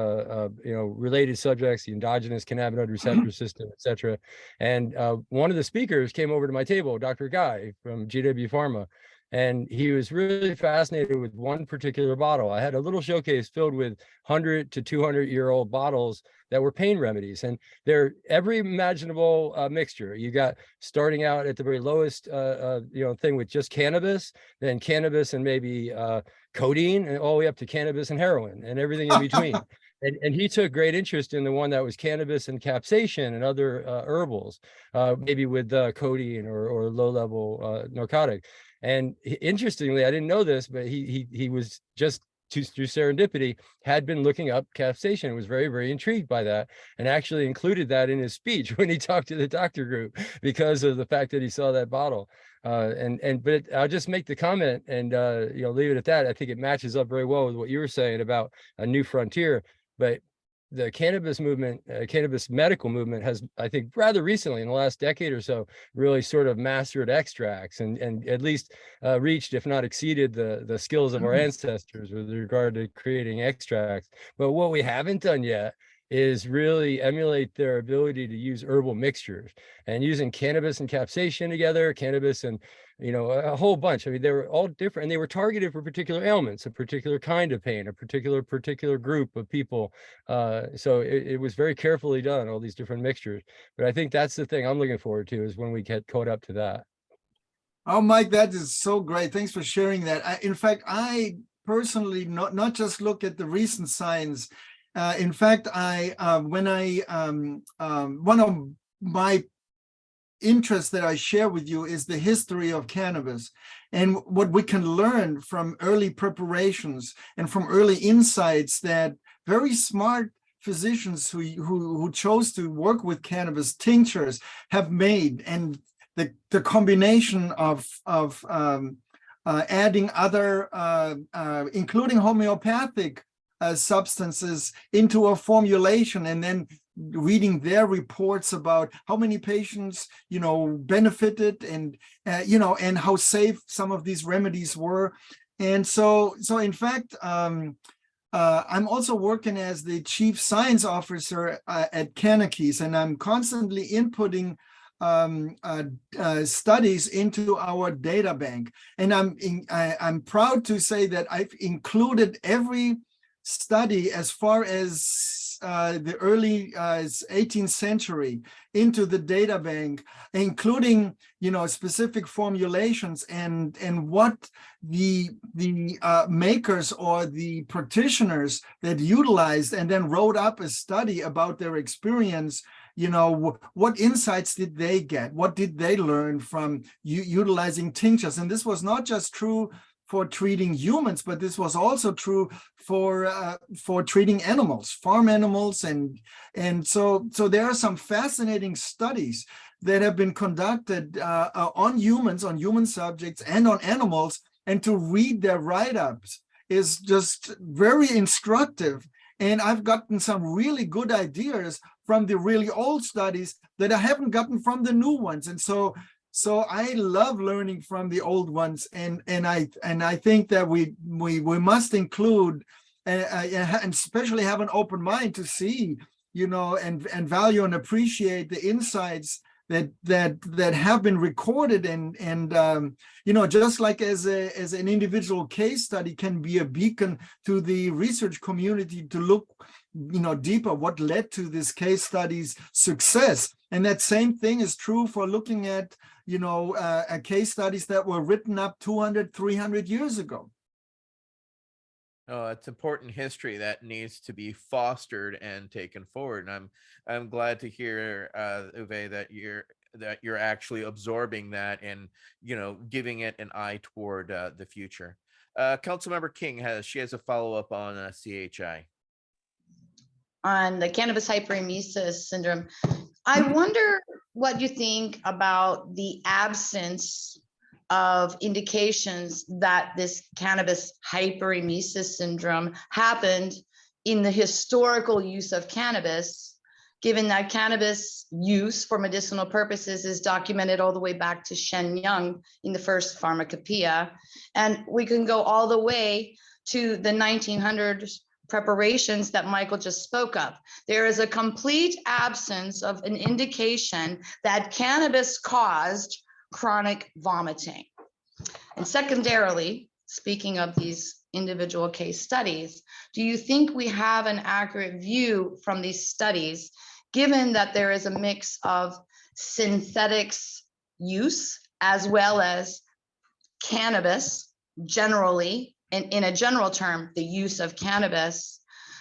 related subjects, the endogenous cannabinoid receptor system, etc. And one of the speakers came over to my table, Dr. Guy from GW Pharma, and he was really fascinated with one particular bottle. I had a little showcase filled with 100 to 200-year-old bottles that were pain remedies, and they're every imaginable mixture. You got starting out at the very lowest, thing with just cannabis, then cannabis and maybe codeine, and all the way up to cannabis and heroin and everything in between. And he took great interest in the one that was cannabis and capsation and other herbals, maybe with codeine or low-level narcotic. And interestingly, I didn't know this, but he was just through serendipity had been looking up capsation and was very, very intrigued by that, and actually included that in his speech when he talked to the doctor group because of the fact that he saw that bottle. But I'll just make the comment and leave it at that. I think it matches up very well with what you were saying about a new frontier. But the cannabis movement, cannabis medical movement has, I think, rather recently in the last decade or so, really sort of mastered extracts and at least reached, if not exceeded, the skills of our ancestors with regard to creating extracts. But what we haven't done yet is really emulate their ability to use herbal mixtures and using cannabis and capsation together, cannabis and a whole bunch. I mean, they were all different, and they were targeted for particular ailments, a particular kind of pain, a particular group of people. So it was very carefully done, all these different mixtures. But I think that's the thing I'm looking forward to, is when we get caught up to that. Oh, Mike, that is so great. Thanks for sharing that. In fact, I personally not just look at the recent science. In fact, one of my interests that I share with you is the history of cannabis and what we can learn from early preparations and from early insights that very smart physicians who chose to work with cannabis tinctures have made, and the combination of adding other, including homeopathic substances into a formulation, and then reading their reports about how many patients benefited and and how safe some of these remedies were. And so in fact, I'm also working as the chief science officer at Cannabis, and I'm constantly inputting studies into our data bank. And I'm proud to say that I've included every study as far as the early 18th century into the data bank, including specific formulations and what the makers or the practitioners that utilized and then wrote up a study about their experience. What insights did they get? What did they learn from utilizing tinctures? And this was not just true for treating humans, but this was also true for treating animals, farm animals, and so there are some fascinating studies that have been conducted on humans, on human subjects, and on animals and to read their write-ups is just very instructive. And I've gotten some really good ideas from the really old studies that I haven't gotten from the new ones. And so I love learning from the old ones. And I think that we must include and especially have an open mind to see, and value and appreciate the insights that have been recorded, and just like as an individual case study can be a beacon to the research community to look deeper what led to this case study's success. And that same thing is true for looking at case studies that were written up 200, 300 years ago. Oh, it's important history that needs to be fostered and taken forward. And I'm glad to hear, Uwe, that you're actually absorbing that and giving it an eye toward the future. Councilmember King has a follow-up on CHI. On the cannabis hyperemesis syndrome, I wonder what you think about the absence of indications that this cannabis hyperemesis syndrome happened in the historical use of cannabis, given that cannabis use for medicinal purposes is documented all the way back to Shen Yung in the first pharmacopoeia. And we can go all the way to the 1900s preparations that Michael just spoke of. There is a complete absence of an indication that cannabis caused chronic vomiting. And secondarily, speaking of these individual case studies, do you think we have an accurate view from these studies, given that there is a mix of synthetics use as well as cannabis generally, and in a general term, the use of cannabis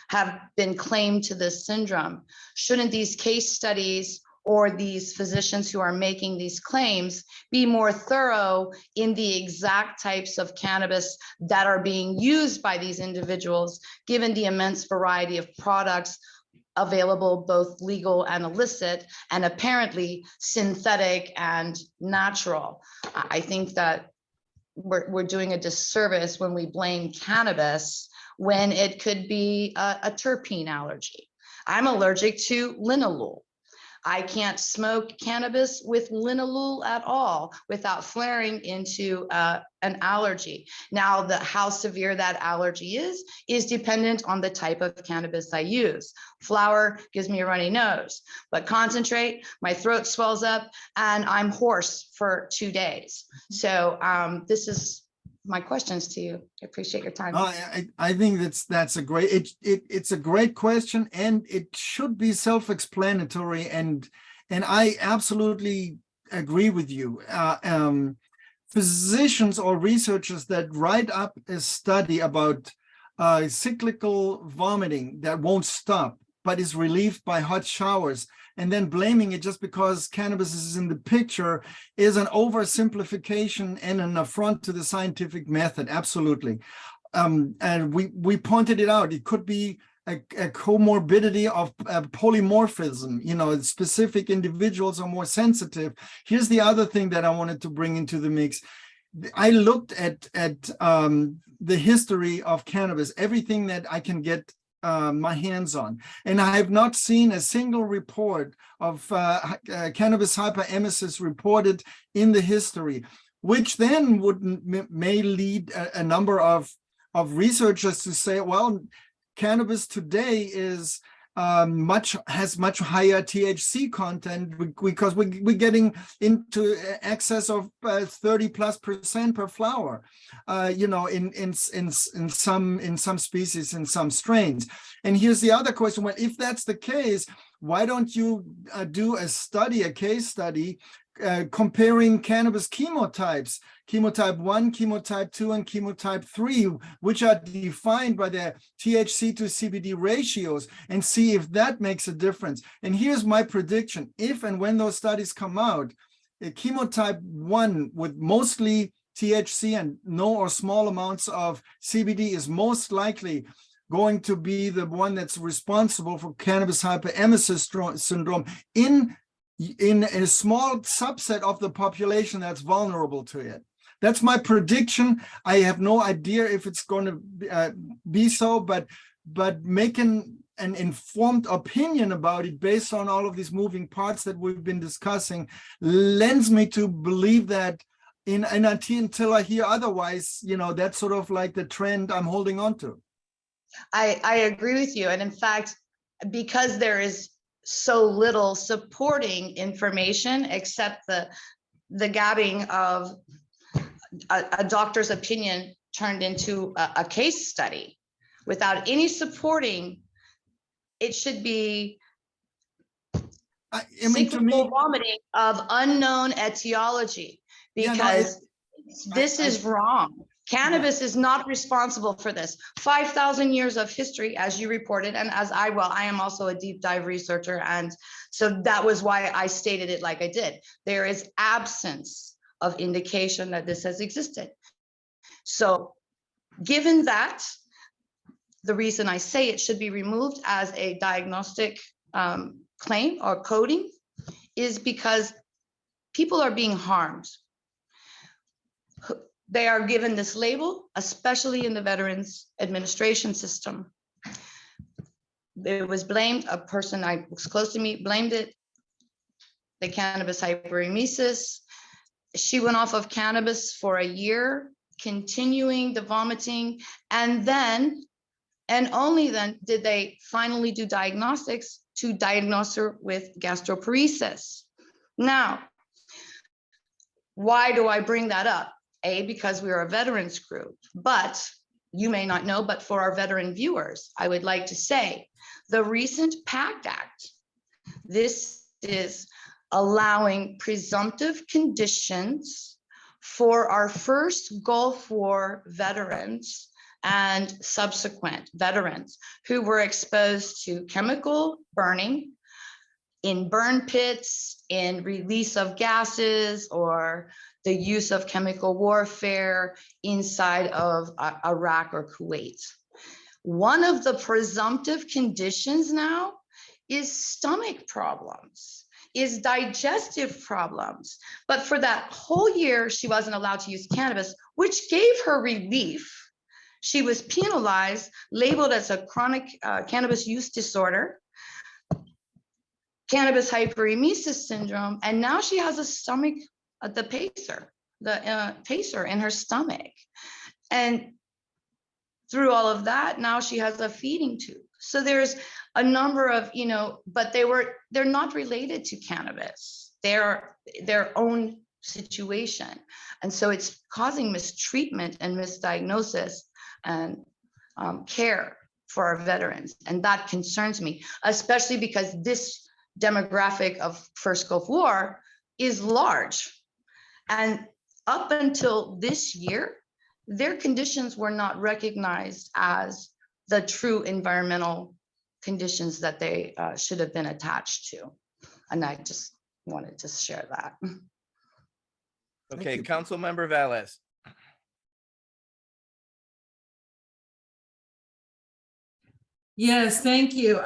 have been claimed to this syndrome? Shouldn't these case studies or these physicians who are making these claims be more thorough in the exact types of cannabis that are being used by these individuals, given the immense variety of products available, both legal and illicit, and apparently synthetic and natural? I think that we're doing a disservice when we blame cannabis when it could be a terpene allergy. I'm allergic to linalool. I can't smoke cannabis with linalool at all without flaring into an allergy. Now, how severe that allergy is dependent on the type of cannabis I use. Flower gives me a runny nose, but concentrate, my throat swells up and I'm hoarse for 2 days. So this is my questions to you. I appreciate your time. I think that's a great, it's a great question, and it should be self-explanatory, and I absolutely agree with you. Physicians or researchers that write up a study about cyclical vomiting that won't stop but is relieved by hot showers, and then blaming it just because cannabis is in the picture, is an oversimplification and an affront to the scientific method. Absolutely. And we pointed it out. It could be a comorbidity of polymorphism. Specific individuals are more sensitive. Here's the other thing that I wanted to bring into the mix. I looked at the history of cannabis, everything that I can get my hands on, and I have not seen a single report of cannabis hyperemesis reported in the history, which then may lead a number of researchers to say, well, cannabis today is has much higher THC content because we're getting into excess of 30+% per flower, in some species, in some strains. And here's the other question: well, if that's the case, why don't you do a case study comparing cannabis chemotypes, chemotype 1, chemotype 2, and chemotype 3, which are defined by their THC to CBD ratios, and see if that makes a difference. And here's my prediction: if and when those studies come out, a chemotype 1 with mostly THC and no or small amounts of CBD is most likely going to be the one that's responsible for cannabis hyperemesis syndrome in a small subset of the population that's vulnerable to it. That's my prediction. I have no idea if it's going to be so, but making an informed opinion about it based on all of these moving parts that we've been discussing lends me to believe that until I hear otherwise, you know, that's sort of like the trend I'm holding on to. I agree with you. And in fact, because there is so little supporting information except the gabbing of a doctor's opinion turned into a case study without any supporting, it should be I mean, to me, vomiting of unknown etiology, because this is wrong. Cannabis is not responsible for this. 5,000 years of history, as you reported, and as I am also a deep dive researcher. And so that was why I stated it like I did. There is absence of indication that this has existed. So given that, the reason I say it should be removed as a diagnostic claim or coding is because people are being harmed. They are given this label, especially in the Veterans Administration system. It was blamed, a person I was close to me blamed it, the cannabis hyperemesis. She went off of cannabis for a year, continuing the vomiting, and then, and only then, did they finally do diagnostics to diagnose her with gastroparesis. Now, why do I bring that up? A, because we are a veterans group, but you may not know, but for our veteran viewers, I would like to say the recent PACT Act, this is allowing presumptive conditions for our first Gulf War veterans and subsequent veterans who were exposed to chemical burning in burn pits, in release of gases, or the use of chemical warfare inside of Iraq or Kuwait. One of the presumptive conditions now is stomach problems, is digestive problems. But for that whole year, she wasn't allowed to use cannabis, which gave her relief. She was penalized, labeled as a chronic cannabis use disorder, cannabis hyperemesis syndrome, and now she has a stomach, the pacer in her stomach. And through all of that, now she has a feeding tube. So there's a number of, you know, but they're not related to cannabis. They're their own situation. And so it's causing mistreatment and misdiagnosis and care for our veterans. And that concerns me, especially because this demographic of First Gulf War is large. And up until this year, their conditions were not recognized as the true environmental conditions that they should have been attached to. And I just wanted to share that. Okay, Councilmember Valles. Yes, thank you.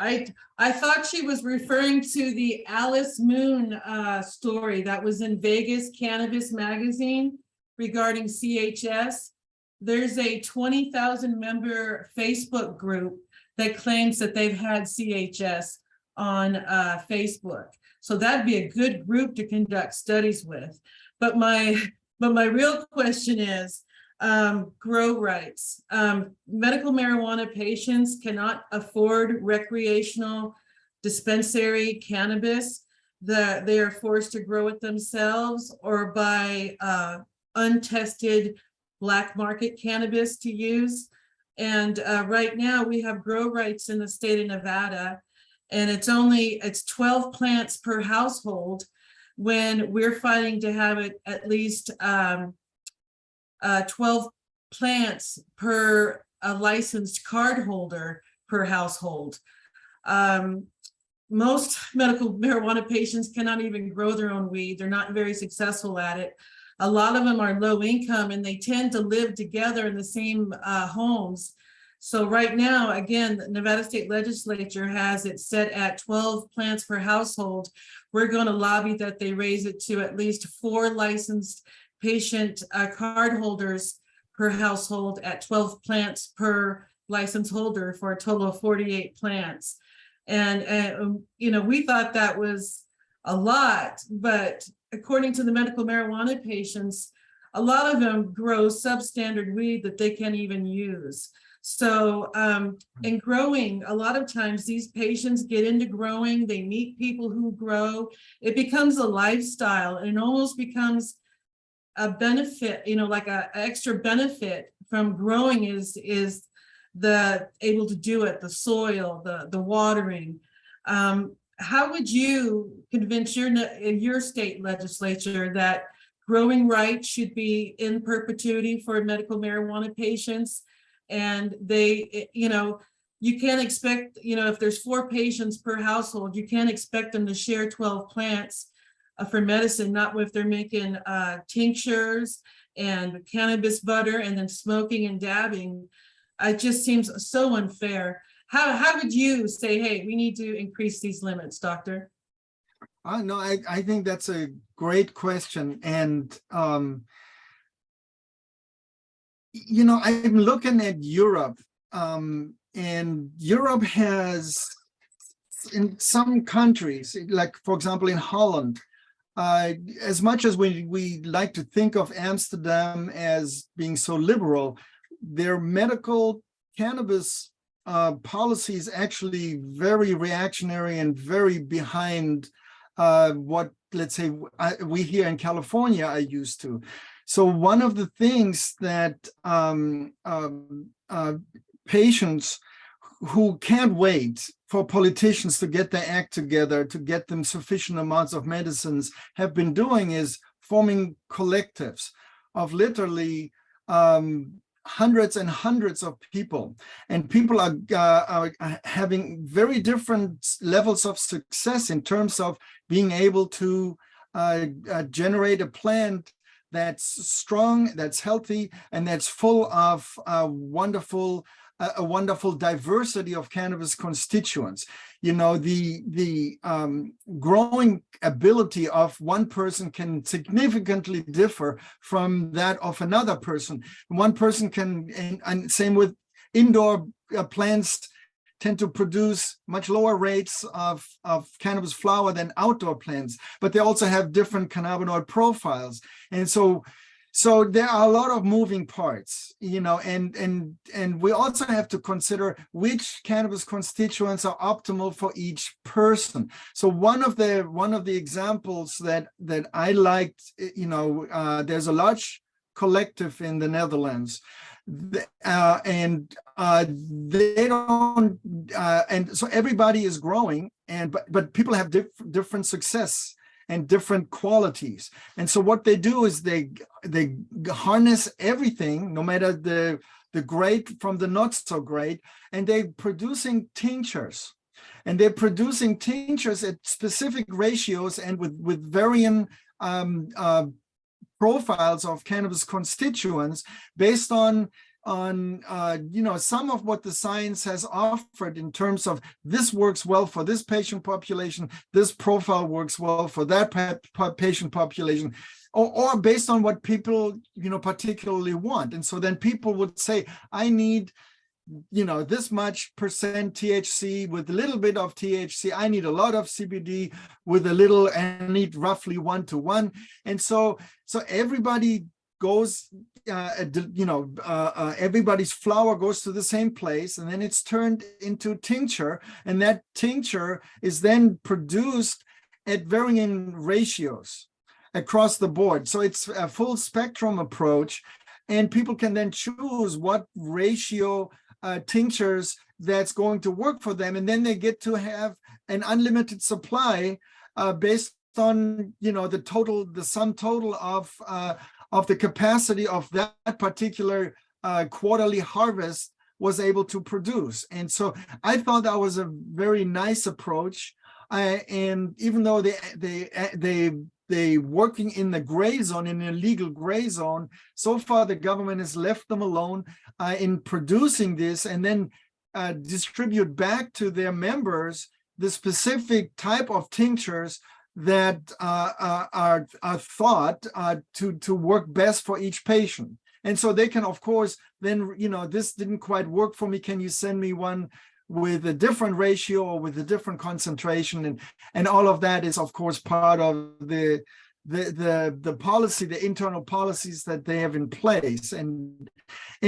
I thought she was referring to the Alice Moon story that was in Vegas Cannabis Magazine regarding CHS. There's a 20,000 member Facebook group that claims that they've had CHS on Facebook. So that'd be a good group to conduct studies with. But my real question is, grow rights. Medical marijuana patients cannot afford recreational dispensary cannabis. They are forced to grow it themselves or buy untested black market cannabis to use. And right now we have grow rights in the state of Nevada, and it's 12 plants per household, when we're fighting to have it at least 12 plants per licensed card holder per household. Most medical marijuana patients cannot even grow their own weed. They're not very successful at it. A lot of them are low income, and they tend to live together in the same homes. So right now, again, the Nevada State Legislature has it set at 12 plants per household. We're going to lobby that they raise it to at least 4 licensed patient card holders per household at 12 plants per license holder for a total of 48 plants. And we thought that was a lot, but according to the medical marijuana patients, a lot of them grow substandard weed that they can't even use. So in growing, a lot of times these patients get into growing, they meet people who grow, it becomes a lifestyle, and it almost becomes a benefit, like an extra benefit from growing is the able to do it, the soil, the watering. How would you convince your state legislature that growing rights should be in perpetuity for medical marijuana patients? And they, you can't expect, if there's 4 patients per household, you can't expect them to share 12 plants for medicine, not if they're making tinctures and cannabis butter and then smoking and dabbing. It just seems so unfair. How would you say, hey, we need to increase these limits, doctor? No, I think that's a great question. And, I'm looking at Europe, and Europe has, in some countries, like, for example, in Holland, as much as we like to think of Amsterdam as being so liberal, their medical cannabis policy is actually very reactionary and very behind what, let's say, we here in California are used to. So one of the things that patients who can't wait for politicians to get their act together, to get them sufficient amounts of medicines, have been doing is forming collectives of literally hundreds and hundreds of people, and people are having very different levels of success in terms of being able to generate a plant that's strong, that's healthy, and that's full of a wonderful diversity of cannabis constituents. The growing ability of one person can significantly differ from that of another person. One person can, and same with indoor plants, tend to produce much lower rates of cannabis flower than outdoor plants, but they also have different cannabinoid profiles. And so there are a lot of moving parts, and we also have to consider which cannabis constituents are optimal for each person. So one of the examples that I liked, there's a large collective in the Netherlands, and they don't, and so everybody is growing, but people have different success and different qualities. And so what they do is they harness everything, no matter the great from the not so great, and they're producing tinctures. And they're producing tinctures at specific ratios and with varying profiles of cannabis constituents based on some of what the science has offered in terms of this works well for this patient population, this profile works well for that patient population, or based on what people particularly want. And so then people would say, I need this much percent THC with a little bit of THC. I need a lot of CBD with a little, and I need roughly 1-to-1. And so everybody goes, everybody's flower goes to the same place, and then it's turned into tincture, and that tincture is then produced at varying ratios across the board. So it's a full spectrum approach, and people can then choose what ratio tinctures that's going to work for them, and then they get to have an unlimited supply based on the sum total of the capacity of that particular quarterly harvest was able to produce. And so I thought that was a very nice approach. And even though they working in the gray zone, in an illegal gray zone, so far the government has left them alone in producing this, and then distribute back to their members the specific type of tinctures that are thought to work best for each patient. And so they can, of course, then, this didn't quite work for me. Can you send me one with a different ratio or with a different concentration? And all of that is, of course, part of the policy, the internal policies that they have in place. And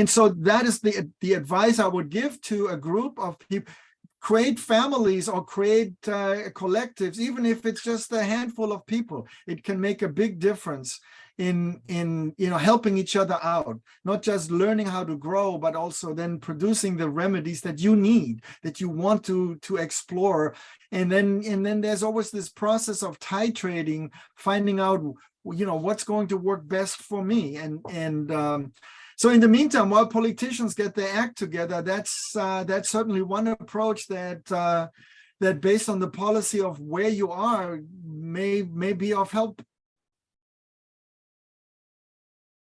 so that is the advice I would give to a group of people. Create families or create collectives, even if it's just a handful of people. It can make a big difference in helping each other out, not just learning how to grow, but also then producing the remedies that you need, that you want to explore. And then there's always this process of titrating, finding out what's going to work best for me. So in the meantime, while politicians get their act together, that's certainly one approach that based on the policy of where you are may be of help.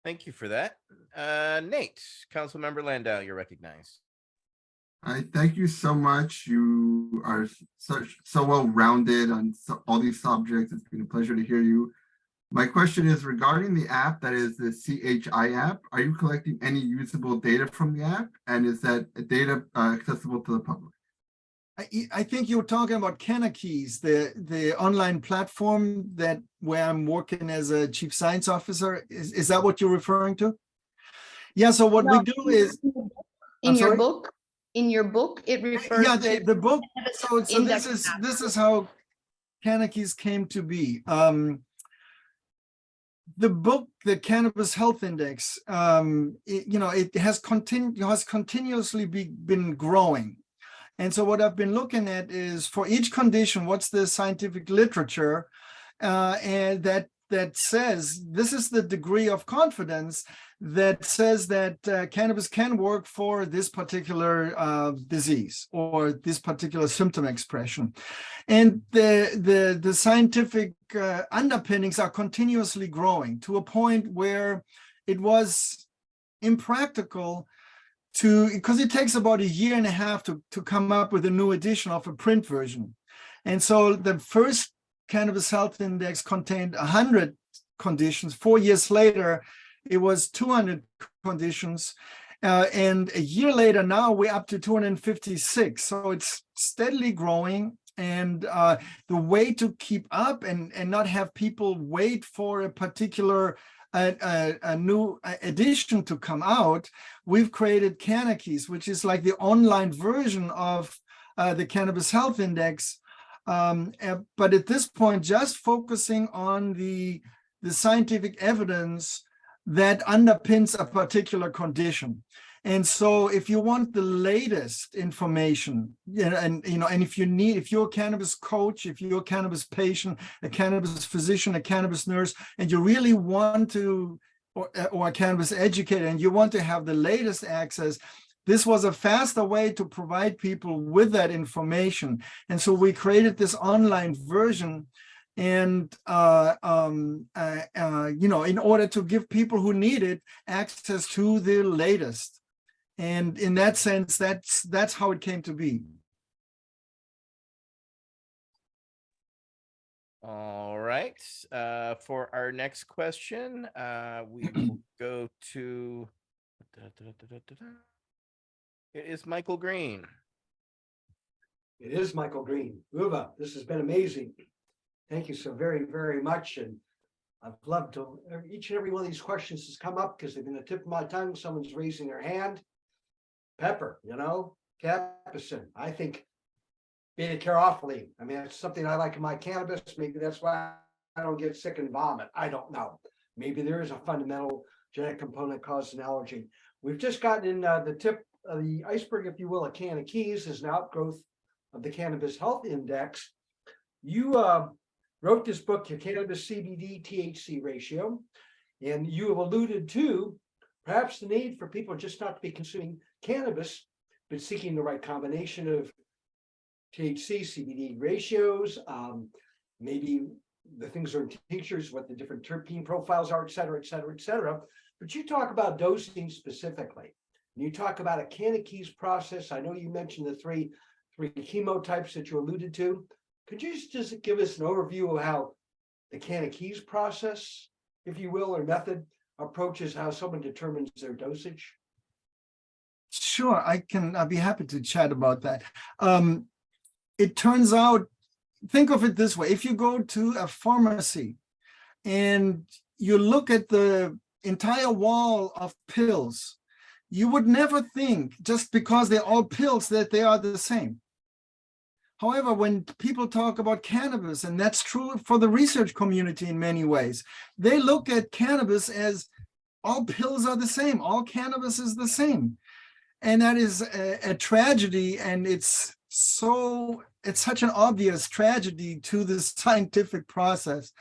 Thank you for that. Nate, Councilmember Landau, you're recognized. I thank you so much. You are so well rounded on all these subjects. It's been a pleasure to hear you. My question is regarding the app, that is the CHI app. Are you collecting any usable data from the app? And is that data accessible to the public? I think you were talking about Cannabis, the online platform where I'm working as a chief science officer. Is that what you're referring to? Yeah, so what we do is... In your book, it refers to... the book. So this is how Cannabis came to be. The book, the Cannabis Health Index, it has continuously been growing. And so what I've been looking at is for each condition, what's the scientific literature, and that says this is the degree of confidence that says that cannabis can work for this particular disease or this particular symptom expression. And the scientific underpinnings are continuously growing to a point where it was impractical because it takes about 1.5 years to come up with a new edition of a print version. And so the first Cannabis Health Index contained 100 conditions. 4 years later, it was 200 conditions. And 1 year later, now we're up to 256. So it's steadily growing. And the way to keep up and not have people wait for a particular a new edition to come out, we've created Cannabis, which is like the online version of the Cannabis Health Index. But at this point, just focusing on the scientific evidence that underpins a particular condition. And so if you want the latest information, and if you're a cannabis coach, if you're a cannabis patient, a cannabis physician, a cannabis nurse, and you really want to, or a cannabis educator, and you want to have the latest access, this was a faster way to provide people with that information. And so we created this online version. And, in order to give people who need it access to the latest. And in that sense, that's how it came to be. All right. For our next question, we will go to... It is Michael Green. It is Michael Green. Uwe, this has been amazing. Thank you so very, very much. And I've loved to, each and every one of these questions has come up because they've been the tip of my tongue. Someone's raising their hand. Pepper, capsaicin. I think beta-caryophyllene. I mean, it's something I like in my cannabis. Maybe that's why I don't get sick and vomit. I don't know. Maybe there is a fundamental genetic component causing allergy. We've just gotten in the tip of the iceberg, if you will. A can of keys is an outgrowth of the Cannabis Health Index. You wrote this book, Your Cannabis CBD THC Ratio, and you have alluded to perhaps the need for people just not to be consuming cannabis, but seeking the right combination of THC, CBD ratios, maybe the things are in tinctures, what the different terpene profiles are, et cetera, et cetera, et cetera. But you talk about dosing specifically. You talk about a can of keys process. I know you mentioned the three chemotypes that you alluded to. could you just give us an overview of how the can of keys process, if you will, or method approaches how someone determines their dosage? Sure, I'll be happy to chat about that. It turns out, think of it this way. If you go to a pharmacy and you look at the entire wall of pills, you would never think, just because they're all pills, that they are the same. However, when people talk about cannabis, and that's true for the research community in many ways, they look at cannabis as all pills are the same, all cannabis is the same. And that is a tragedy, and it's such an obvious tragedy to the scientific process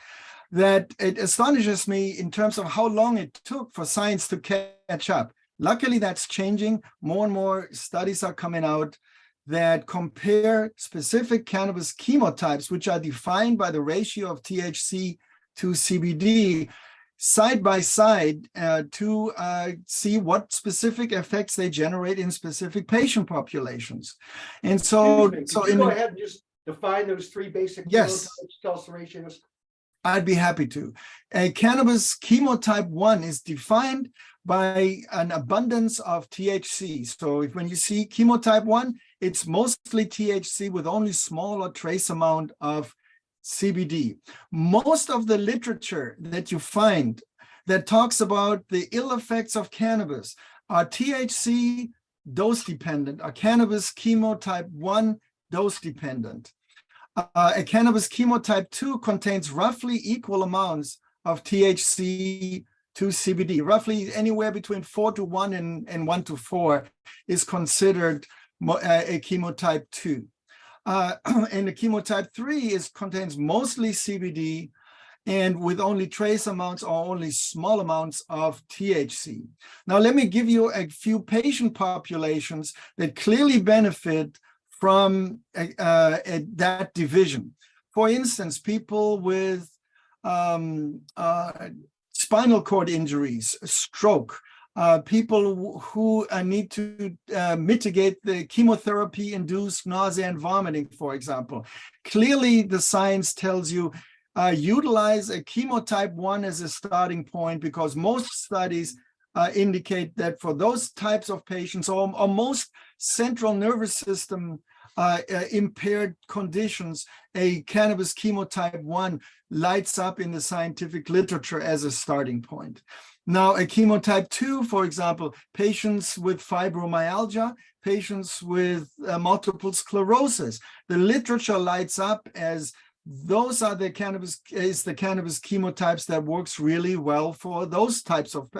that it astonishes me in terms of how long it took for science to catch up. Luckily, that's changing. More and more studies are coming out that compare specific cannabis chemotypes, which are defined by the ratio of THC to CBD, side by side to see what specific effects they generate in specific patient populations. And so, go ahead and just define those three basic yes, chemotypes, tell us the ratios. I'd be happy to. A cannabis chemotype 1 is defined by an abundance of THC. So when you see chemotype 1, it's mostly THC with only small or trace amount of CBD. Most of the literature that you find that talks about the ill effects of cannabis are THC dose dependent, are cannabis chemotype 1 dose dependent. A cannabis chemotype 2 contains roughly equal amounts of THC to CBD. Roughly anywhere between 4:1 and 1:4 is considered a chemotype 2. And the chemotype 3 contains mostly CBD and with only trace amounts or only small amounts of THC. Now, let me give you a few patient populations that clearly benefit from that division. For instance, people with spinal cord injuries, stroke, people who need to mitigate the chemotherapy-induced nausea and vomiting, for example. Clearly, the science tells you utilize a chemotype 1 as a starting point, because most studies indicate that for those types of patients or most central nervous system impaired conditions, a cannabis chemotype 1 lights up in the scientific literature as a starting point. Now, a chemotype 2, for example, patients with fibromyalgia, patients with multiple sclerosis, the literature lights up as those are the cannabis chemotypes that works really well for those types of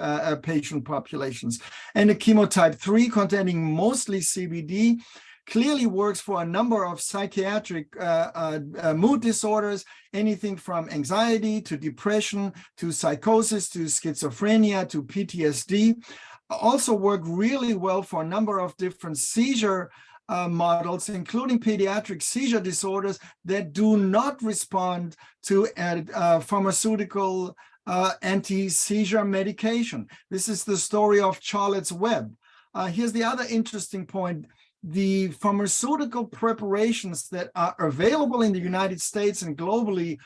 patient populations. And a chemotype 3 containing mostly CBD clearly works for a number of psychiatric mood disorders, anything from anxiety to depression to psychosis to schizophrenia to PTSD. Also work really well for a number of different seizure models, including pediatric seizure disorders that do not respond to pharmaceutical anti-seizure medication. This is the story of Charlotte's Web. Here's the other interesting point. The pharmaceutical preparations that are available in the United States and globally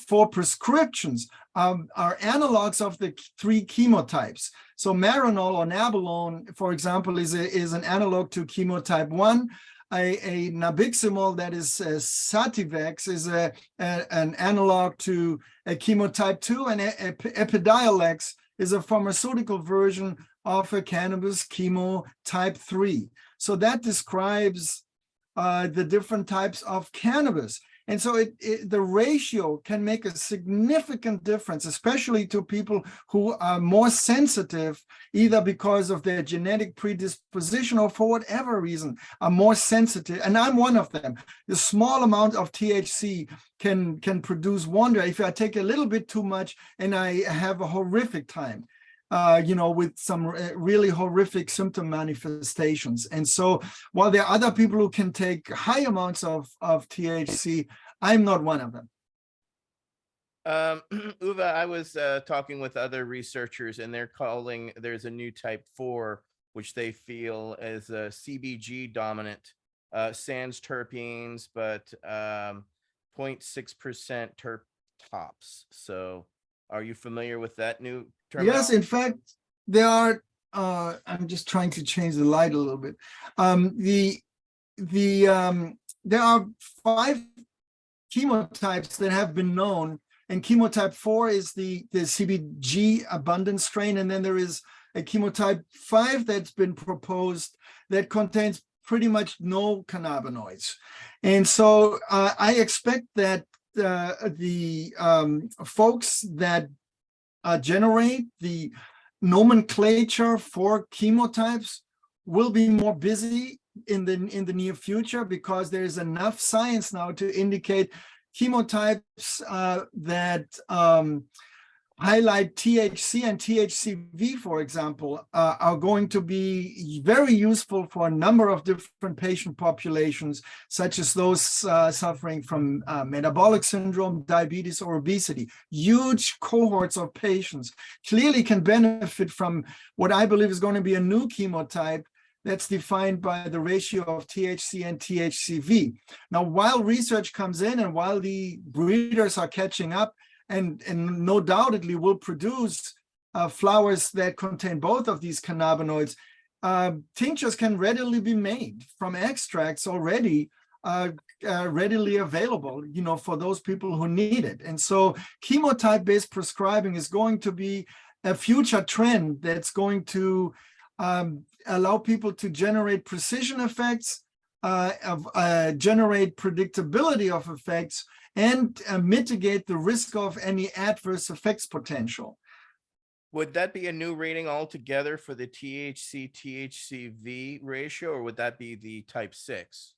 for prescriptions are analogs of the 3 chemotypes. So Marinol or Nabilone, for example, is an analog to chemotype 1. A Nabiximol, that is Sativex, is an analog to a chemotype 2, and Epidiolex is a pharmaceutical version of a cannabis chemotype 3. So that describes the different types of cannabis. And so the ratio can make a significant difference, especially to people who are more sensitive, either because of their genetic predisposition or for whatever reason, are more sensitive. And I'm one of them. The small amount of THC can produce wonder. If I take a little bit too much and I have a horrific time, with some really horrific symptom manifestations. And so while there are other people who can take high amounts of THC, I'm not one of them. Uwe, I was talking with other researchers, and there's a new type 4, which they feel is a CBG dominant sans terpenes, but 0.6% terp tops. So are you familiar with that new term? Yes, in fact, there are, I'm just trying to change the light a little bit. There are 5 chemotypes that have been known, and chemotype 4 is the CBG abundant strain, and then there is a chemotype 5 that's been proposed that contains pretty much no cannabinoids. And so I expect that the folks that generate the nomenclature for chemotypes will be more busy in the near future, because there is enough science now to indicate chemotypes that highlight THC and THCV, for example, are going to be very useful for a number of different patient populations, such as those suffering from metabolic syndrome, diabetes, or obesity. Huge cohorts of patients clearly can benefit from what I believe is going to be a new chemotype that's defined by the ratio of THC and THCV. Now, while research comes in and while the breeders are catching up, and no doubtedly will produce flowers that contain both of these cannabinoids, tinctures can readily be made from extracts already readily available, for those people who need it. And so chemotype-based prescribing is going to be a future trend that's going to allow people to generate precision effects, generate predictability of effects, and mitigate the risk of any adverse effects potential. Would that be a new rating altogether for the THC THCV ratio, or would that be the type 6?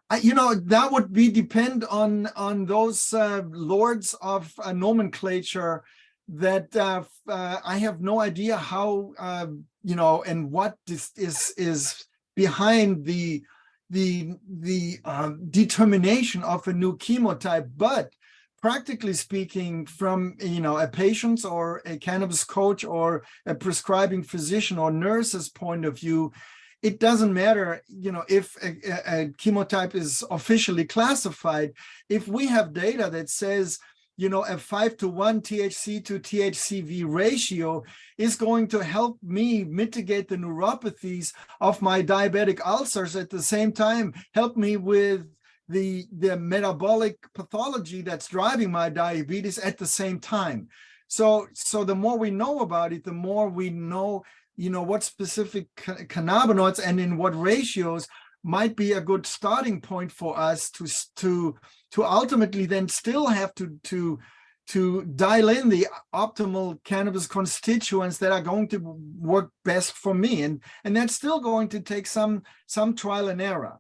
That would depend on those lords of nomenclature that I have no idea how and what is behind the determination of a new chemotype. But practically speaking, from a patient's or a cannabis coach or a prescribing physician or nurse's point of view, it doesn't matter if a chemotype is officially classified. If we have data that says a 5-to-1 THC to THCV ratio is going to help me mitigate the neuropathies of my diabetic ulcers, at the same time help me with the metabolic pathology that's driving my diabetes at the same time. So the more we know about it, the more we know what specific cannabinoids and in what ratios might be a good starting point for us to ultimately then still have to dial in the optimal cannabis constituents that are going to work best for me, and that's still going to take some trial and error.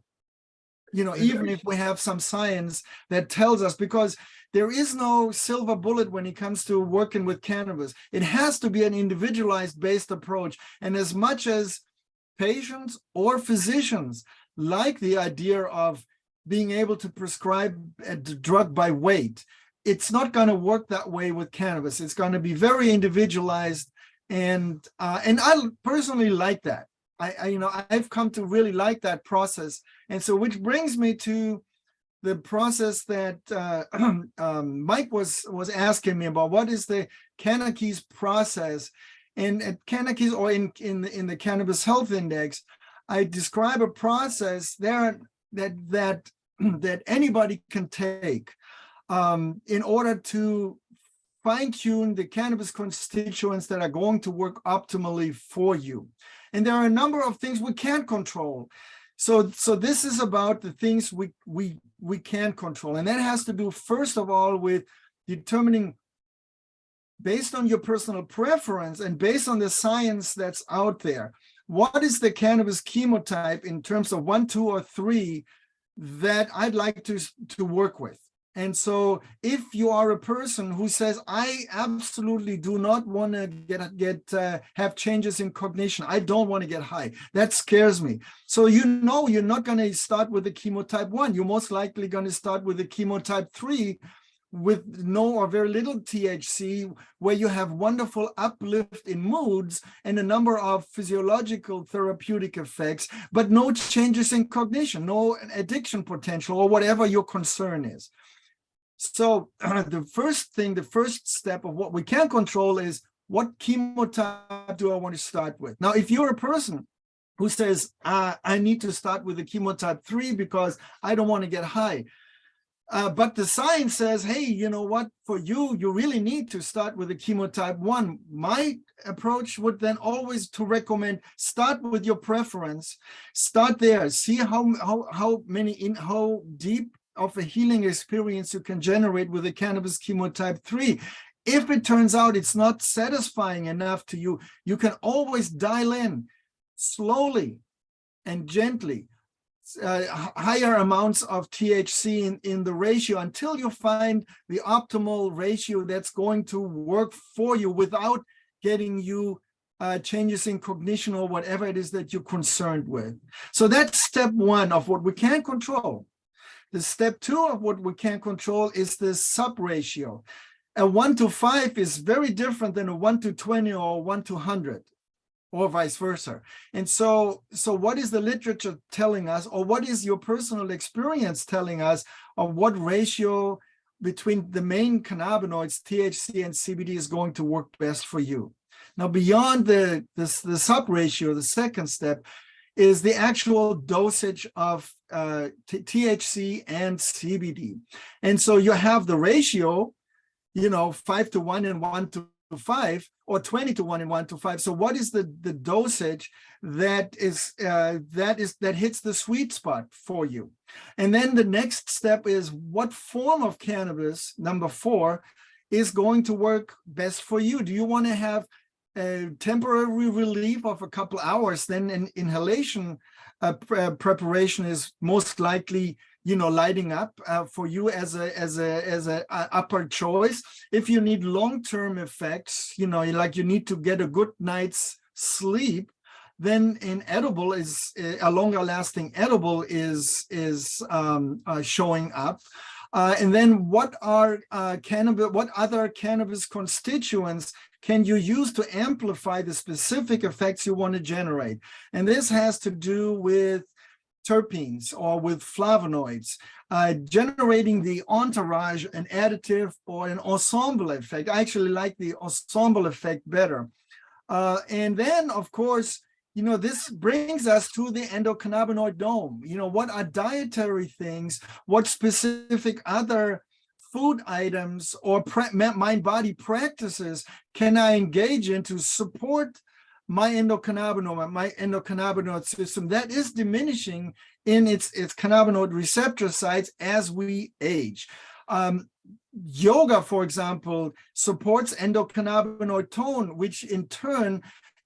Even if we have some science that tells us, because there is no silver bullet when it comes to working with cannabis. It has to be an individualized based approach, and as much as patients or physicians like the idea of being able to prescribe a drug by weight, it's not going to work that way with cannabis. It's going to be very individualized, and I personally like that. I've come to really like that process, and so which brings me to the process that Mike was asking me about. What is the Cannabis process? And at Cannabis, or in the Cannabis Health Index, I describe a process there that anybody can take in order to fine-tune the cannabis constituents that are going to work optimally for you. And there are a number of things we can't control. So this is about the things we can control. And that has to do, first of all, with determining, based on your personal preference and based on the science that's out there, what is the cannabis chemotype in terms of 1, 2, or 3 that I'd like to work with. And so if you are a person who says, I absolutely do not want to have changes in cognition, I don't want to get high, that scares me. So you're not going to start with the chemotype 1. You're most likely going to start with the chemotype 3, with no or very little THC, where you have wonderful uplift in moods and a number of physiological therapeutic effects, but no changes in cognition, no addiction potential, or whatever your concern is. So the first step of what we can control is, what chemotype do I want to start with? Now, if you're a person who says, I need to start with the chemotype 3 because I don't want to get high, but the science says, hey, you know what, for you, you really need to start with the chemotype 1. My approach would then always to recommend, start with your preference, start there, see how deep of a healing experience you can generate with the cannabis chemotype 3. If it turns out it's not satisfying enough to you, you can always dial in slowly and gently higher amounts of THC in the ratio until you find the optimal ratio that's going to work for you without getting you changes in cognition or whatever it is that you're concerned with. So that's step 1 of what we can control. The step 2 of what we can control is the sub ratio. A 1 to 5 is very different than a 1 to 20 or 1 to 100. Or vice versa. And so what is the literature telling us, or what is your personal experience telling us of what ratio between the main cannabinoids, THC and CBD, is going to work best for you? Now, beyond the sub ratio, the second step is the actual dosage of THC and CBD. And so you have the ratio, 5 to 1 and 1 to 5, or 20 to 1 and 1 to 5. So what is the dosage that hits the sweet spot for you? And then the next step is, what form of cannabis, number 4, is going to work best for you? Do you want to have a temporary relief of a couple hours? Then an inhalation preparation is most likely lighting up for you as a upper choice. If you need long-term effects, like you need to get a good night's sleep, then an edible is a longer-lasting edible is showing up. And then what other cannabis constituents can you use to amplify the specific effects you want to generate? And this has to do with terpenes or with flavonoids, generating the entourage, an additive or an ensemble effect. I actually like the ensemble effect better. And then, of course, this brings us to the endocannabinoid dome. What are dietary things? What specific other food items or mind-body practices can I engage in to support my endocannabinoid system that is diminishing in its cannabinoid receptor sites as we age? Yoga, for example, supports endocannabinoid tone, which in turn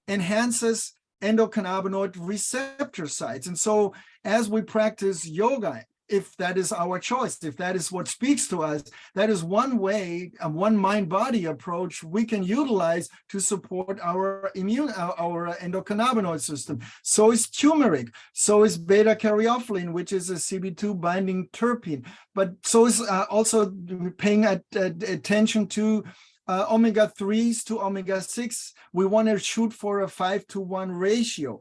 enhances endocannabinoid receptor sites. And so as we practice yoga, if that is our choice, if that is what speaks to us, that is one way, one mind-body approach we can utilize to support our endocannabinoid system. So is turmeric, so is beta-caryophyllene, which is a CB2 binding terpene, but so is also paying attention to omega-3s to omega-6. We want to shoot for a 5 to 1 ratio.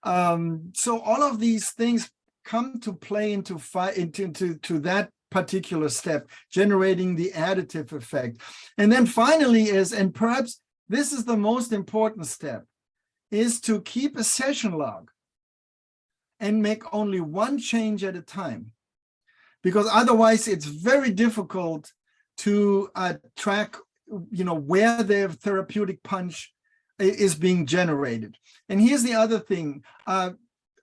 So all of these things come to play into that particular step, generating the additive effect. And then finally and perhaps this is the most important step, is to keep a session log and make only one change at a time. Because otherwise it's very difficult to track, where the therapeutic punch is being generated. And here's the other thing.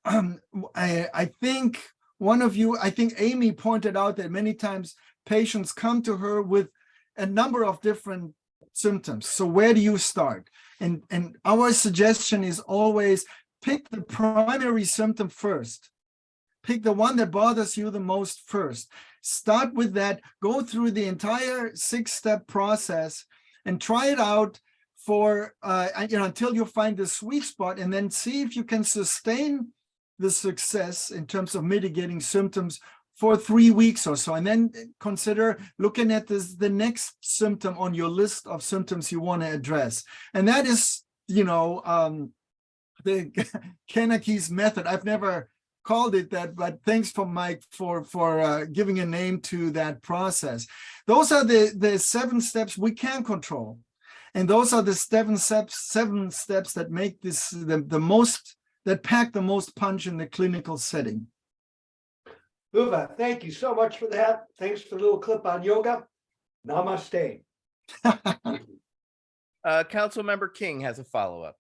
I think Amy pointed out that many times patients come to her with a number of different symptoms. So where do you start? And our suggestion is always pick the primary symptom first. Pick the one that bothers you the most first. Start with that, go through the entire 6-step process and try it out for until you find the sweet spot, and then see if you can sustain the success in terms of mitigating symptoms for 3 weeks or so, and then consider looking at the next symptom on your list of symptoms you want to address. And that is, the Kanakis method. I've never called it that, but thanks for Mike for giving a name to that process. Those are the 7 steps we can control. And those are the 7 steps that make this the most, that pack the most punch in the clinical setting. Uwe, thank you so much for that. Thanks for the little clip on yoga. Namaste. Councilmember King has a follow-up.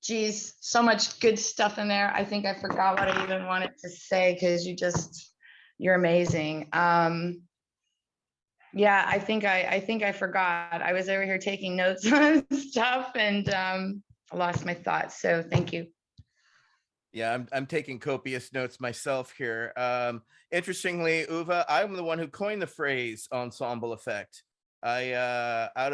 Geez, so much good stuff in there. I think I forgot what I even wanted to say because you're amazing. Yeah, I think I forgot. I was over here taking notes on stuff and I lost my thoughts. So thank you. Yeah, I'm taking copious notes myself here. Interestingly, Uwe, I'm the one who coined the phrase ensemble effect. I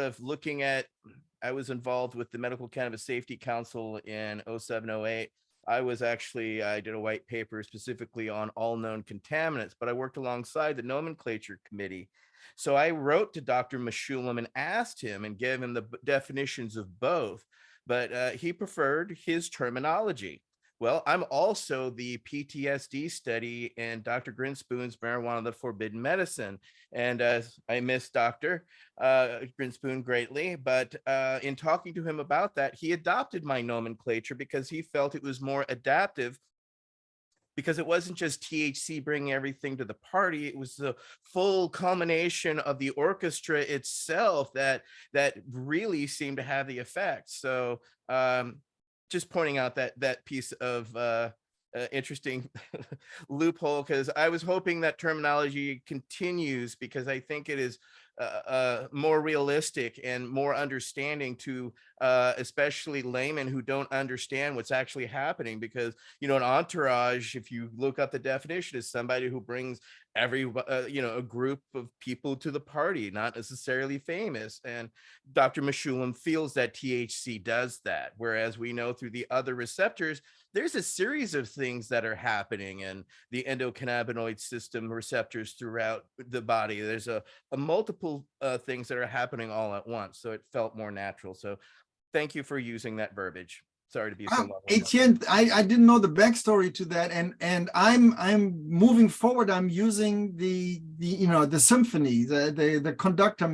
was involved with the Medical Cannabis Safety Council in 07-08. I did a white paper specifically on all known contaminants, but I worked alongside the nomenclature committee. So I wrote to Dr. Meshulam and asked him and gave him the definitions of both, but he preferred his terminology. Well, I'm also the PTSD study in Dr. Grinspoon's Marijuana, the Forbidden Medicine. And I miss Dr. Grinspoon greatly, but in talking to him about that, he adopted my nomenclature because he felt it was more adaptive, because it wasn't just THC bringing everything to the party. It was the full culmination of the orchestra itself that really seemed to have the effect. So just pointing out that piece of interesting loophole, because I was hoping that terminology continues, because I think it is more realistic and more understanding to especially laymen who don't understand what's actually happening. Because an entourage, if you look up the definition, is somebody who brings a group of people to the party, not necessarily famous. And Dr. Meshulam feels that THC does that, whereas we know through the other receptors there's a series of things that are happening in the endocannabinoid system receptors throughout the body. There's a multiple things that are happening all at once. So it felt more natural. So thank you for using that verbiage. Sorry to be so long. Etienne, I didn't know the backstory to that, and I'm moving forward. I'm using the symphony, the conductor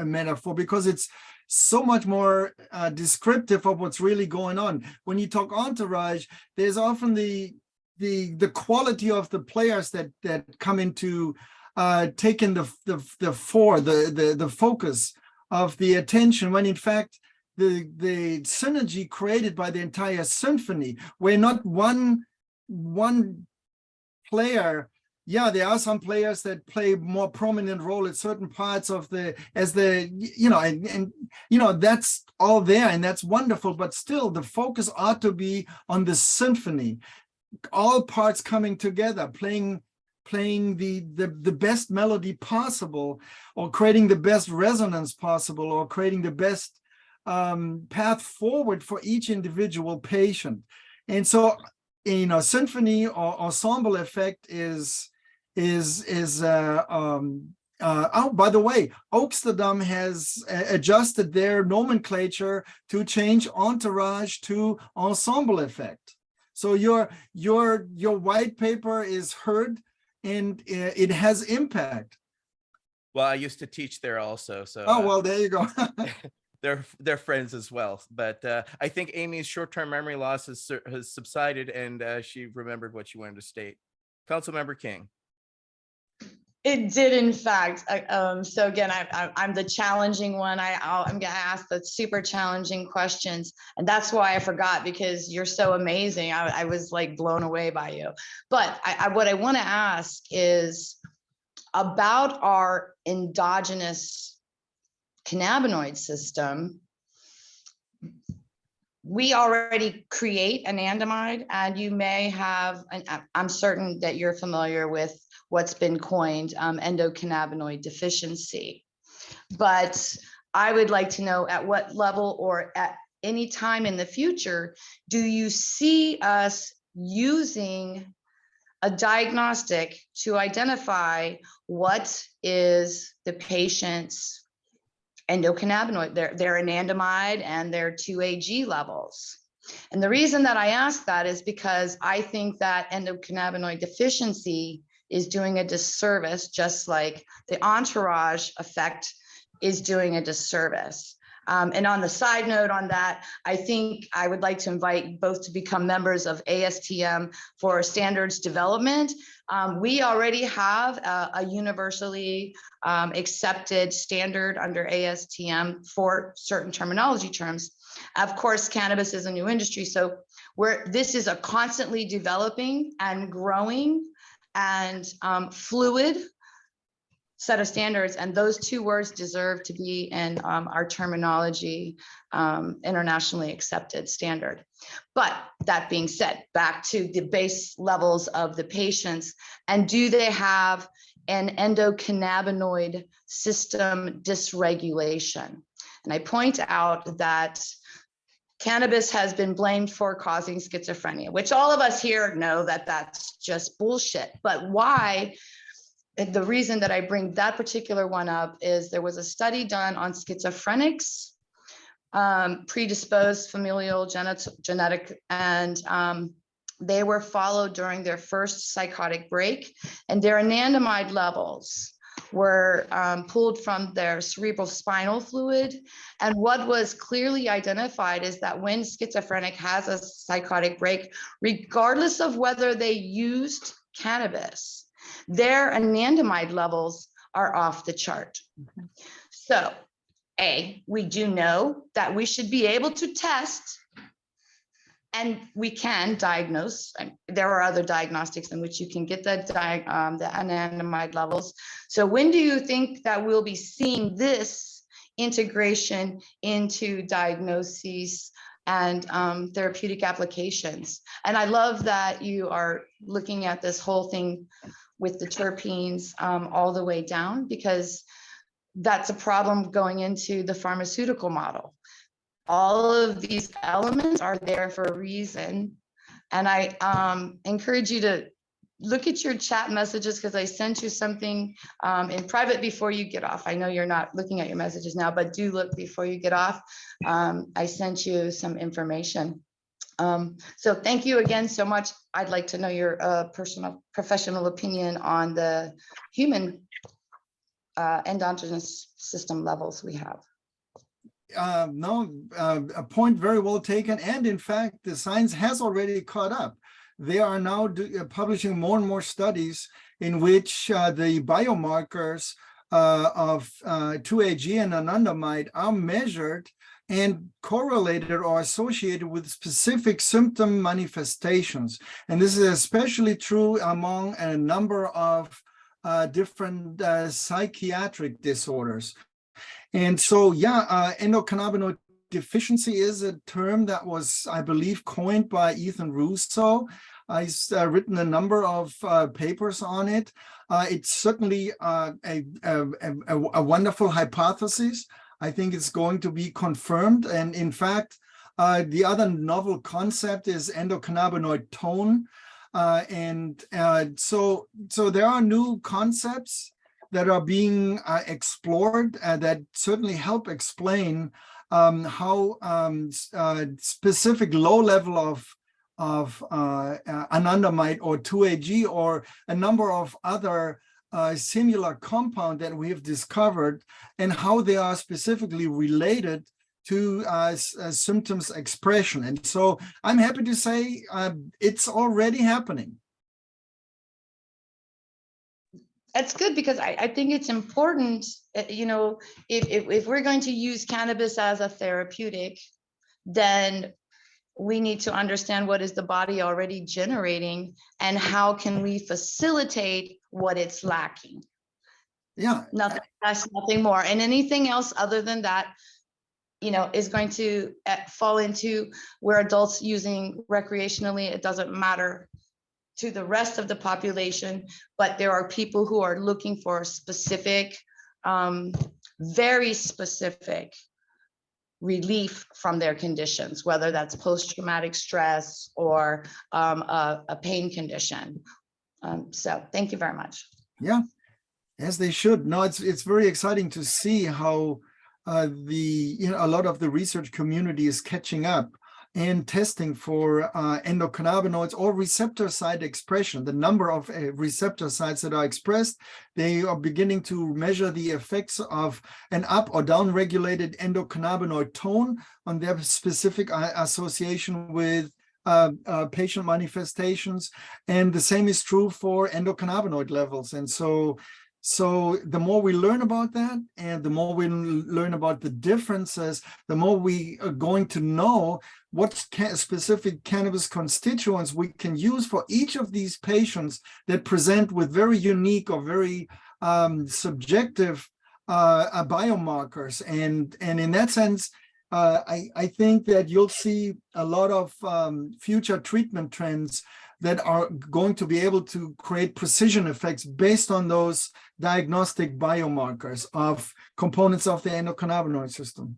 metaphor, because it's so much more descriptive of what's really going on. When you talk entourage, there's often the quality of the players that come into taking the focus of the attention, when in fact the synergy created by the entire symphony, where not one player. Yeah, there are some players that play more prominent role at certain parts of that's all there, and that's wonderful. But still, the focus ought to be on the symphony, all parts coming together, playing the best melody possible, or creating the best resonance possible, or creating the best path forward for each individual patient. And so, symphony or ensemble effect is by the way, Oaksterdam has adjusted their nomenclature to change entourage to ensemble effect. So your white paper is heard and it has impact. Well, I used to teach there also. So well, there you go. They're friends as well. But I think Amy's short-term memory loss has subsided, and she remembered what she wanted to state. Councilmember King. It did, in fact. So again, I'm the challenging one. I'm going to ask the super challenging questions, and that's why I forgot, because you're so amazing. I was like blown away by you. But what I want to ask is about our endogenous cannabinoid system. We already create anandamide, and you may have, and I'm certain that you're familiar with what's been coined endocannabinoid deficiency. But I would like to know at what level or at anytime in the future, do you see us using a diagnostic to identify what is the patient's endocannabinoid, their anandamide and their 2-AG levels? And the reason that I ask that is because I think that endocannabinoid deficiency is doing a disservice, just like the entourage effect is doing a disservice. And on the side note on that, I think I would like to invite both to become members of ASTM for standards development. We already have a universally accepted standard under ASTM for certain terminology terms. Of course, cannabis is a new industry, so this is a constantly developing and growing and fluid set of standards, and those two words deserve to be in our terminology internationally accepted standard. But that being said, back to the base levels of the patients, and do they have an endocannabinoid system dysregulation? And I point out that cannabis has been blamed for causing schizophrenia, which all of us here know that that's just bullshit. But why? The reason that I bring that particular one up is there was a study done on schizophrenics, predisposed familial genetic, and they were followed during their first psychotic break, and their anandamide levels were pulled from their cerebral spinal fluid. And what was clearly identified is that when schizophrenic has a psychotic break, regardless of whether they used cannabis, their anandamide levels are off the chart. So, we do know that we should be able to test, and we can diagnose. There are other diagnostics in which you can get the anandamide levels. So when do you think that we'll be seeing this integration into diagnoses and therapeutic applications? And I love that you are looking at this whole thing with the terpenes all the way down, because that's a problem going into the pharmaceutical model. All of these elements are there for a reason. And I encourage you to look at your chat messages, because I sent you something in private before you get off. I know you're not looking at your messages now, but do look before you get off. I sent you some information. So thank you again so much. I'd like to know your professional opinion on the human endogenous system levels we have. A point very well taken. And in fact, the science has already caught up. They are now publishing more and more studies in which the biomarkers of 2-AG and anandamide are measured and correlated or associated with specific symptom manifestations. And this is especially true among a number of different psychiatric disorders. And so, endocannabinoid deficiency is a term that was, I believe, coined by Ethan Russo. He's written a number of papers on it. It's certainly a wonderful hypothesis. I think it's going to be confirmed. And in fact, the other novel concept is endocannabinoid tone. So there are new concepts that are being explored that certainly help explain how specific low level of anandamide or 2-AG or a number of other similar compound that we have discovered, and how they are specifically related to symptoms expression. And so I'm happy to say it's already happening. That's good, because I think it's important, if we're going to use cannabis as a therapeutic, then we need to understand what is the body already generating and how can we facilitate what it's lacking. Yeah. Nothing less, nothing more. And anything else other than that, is going to fall into where adults using recreationally, it doesn't matter to the rest of the population, but there are people who are looking for specific, very specific relief from their conditions, whether that's post-traumatic stress or a pain condition. So thank you very much. Yeah, as they should. No, it's very exciting to see how a lot of the research community is catching up and testing for endocannabinoids or receptor site expression, the number of receptor sites that are expressed. They are beginning to measure the effects of an up or down regulated endocannabinoid tone on their specific association with patient manifestations. And the same is true for endocannabinoid levels. And so the more we learn about that, and the more we learn about the differences, the more we are going to know what specific cannabis constituents we can use for each of these patients that present with very unique or very subjective biomarkers. And in that sense, I think that you'll see a lot of future treatment trends that are going to be able to create precision effects based on those diagnostic biomarkers of components of the endocannabinoid system.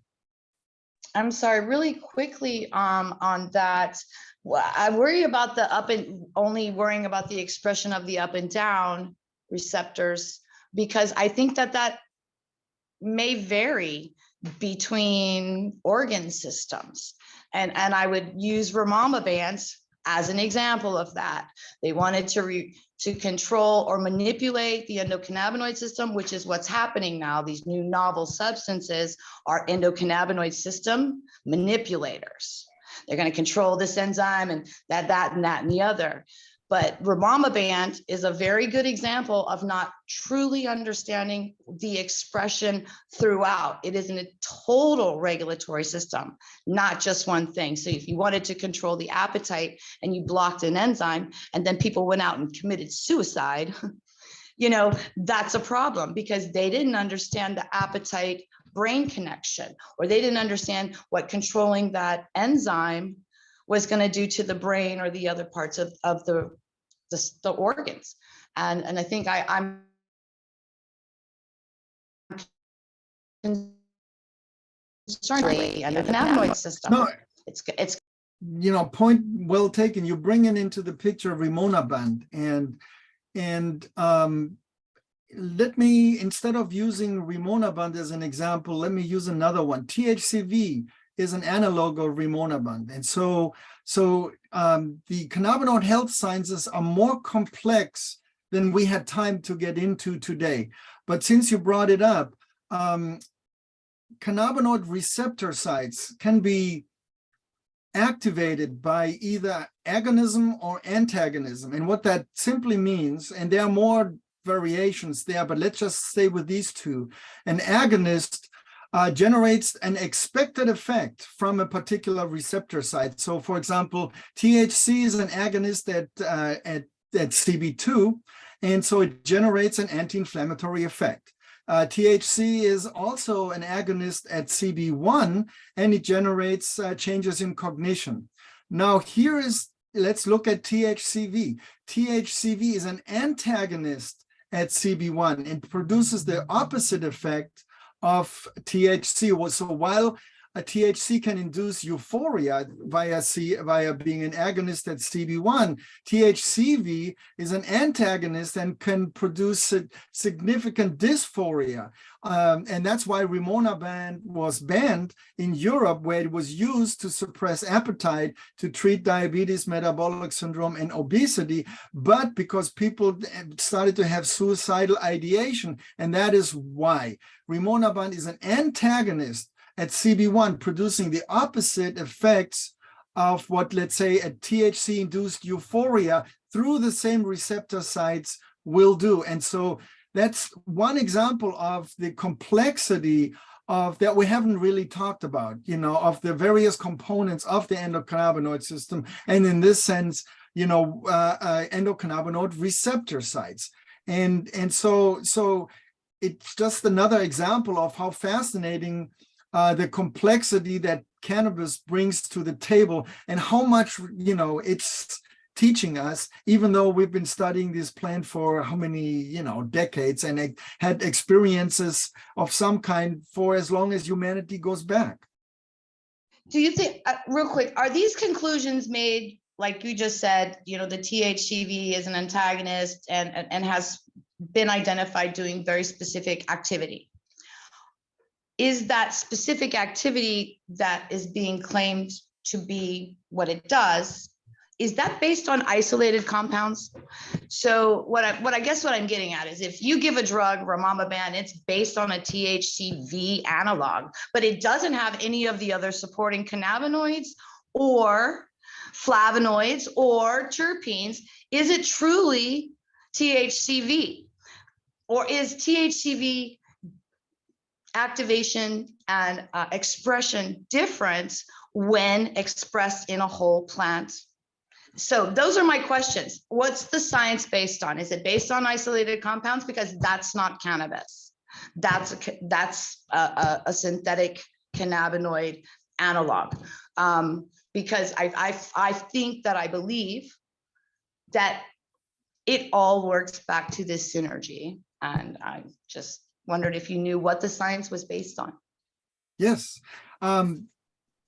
I'm sorry, really quickly on that. I worry about only worrying about the expression of the up and down receptors, because I think that may vary between organ systems. And I would use rimonabant as an example of that. They wanted to control or manipulate the endocannabinoid system, which is what's happening now. These new novel substances are endocannabinoid system manipulators. They're going to control this enzyme and that and the other. But rimonabant is a very good example of not truly understanding the expression throughout. It is in a total regulatory system, not just one thing. So if you wanted to control the appetite and you blocked an enzyme and then people went out and committed suicide, that's a problem, because they didn't understand the appetite brain connection, or they didn't understand what controlling that enzyme was going to do to the brain or the other parts of the organs. And I think I'm concerned with the endocannabinoid system. No, it's point well taken. You bring it into the picture rimonabant, and let me, instead of using rimonabant as an example, let me use another one. THCV is an analog of rimonabant. And so the cannabinoid health sciences are more complex than we had time to get into today. But since you brought it up, cannabinoid receptor sites can be activated by either agonism or antagonism. And what that simply means, and there are more variations there, but let's just stay with these two. An agonist generates an expected effect from a particular receptor site. So, for example, THC is an agonist at CB2, and so it generates an anti-inflammatory effect. THC is also an agonist at CB1, and it generates changes in cognition. Now, let's look at THCV. THCV is an antagonist at CB1 and produces the opposite effect of THC. So while a THC can induce euphoria via being an agonist at CB1, THCV is an antagonist and can produce significant dysphoria. And that's why rimonabant was banned in Europe, where it was used to suppress appetite to treat diabetes, metabolic syndrome, and obesity, but because people started to have suicidal ideation. And that is why rimonabant is an antagonist at CB1, producing the opposite effects of what, let's say, a THC-induced euphoria through the same receptor sites will do. And so that's one example of the complexity of that we haven't really talked about, of the various components of the endocannabinoid system. And in this sense, endocannabinoid receptor sites. And so it's just another example of how fascinating the complexity that cannabis brings to the table, and how much, it's teaching us, even though we've been studying this plant for how many, decades, and had experiences of some kind for as long as humanity goes back. Do you think, real quick, are these conclusions made, like you just said, you know, the THCV is an antagonist and has been identified doing very specific activity? Is that specific activity that is being claimed to be what it does, is that based on isolated compounds? So what I guess what I'm getting at is, if you give a drug, Rimonabant, it's based on a THCV analog, but it doesn't have any of the other supporting cannabinoids or flavonoids or terpenes. Is it truly THCV, or is THCV activation and expression different when expressed in a whole plant? So those are my questions. What's the science based on? Is it based on isolated compounds? Because that's not cannabis. That's a synthetic cannabinoid analog. Because I believe that it all works back to this synergy. And I just wondered if you knew what the science was based on. Yes.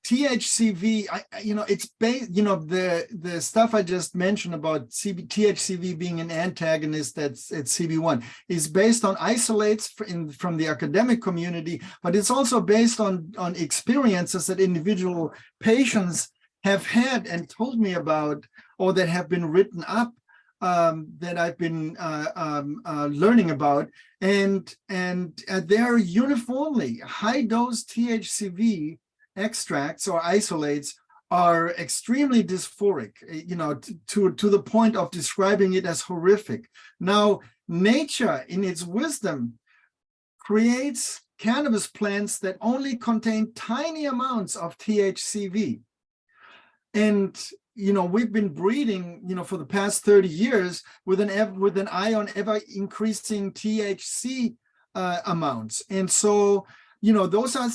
THCV, it's based, the stuff I just mentioned about THCV being an antagonist that's at CB1 is based on isolates from the academic community, but it's also based on experiences that individual patients have had and told me about, or that have been written up, that I've been learning about, and they're uniformly high dose THCV extracts or isolates are extremely dysphoric, to the point of describing it as horrific. Now, nature in its wisdom creates cannabis plants that only contain tiny amounts of THCV. And we've been breeding, for the past 30 years with an eye on ever increasing THC amounts. And so, those are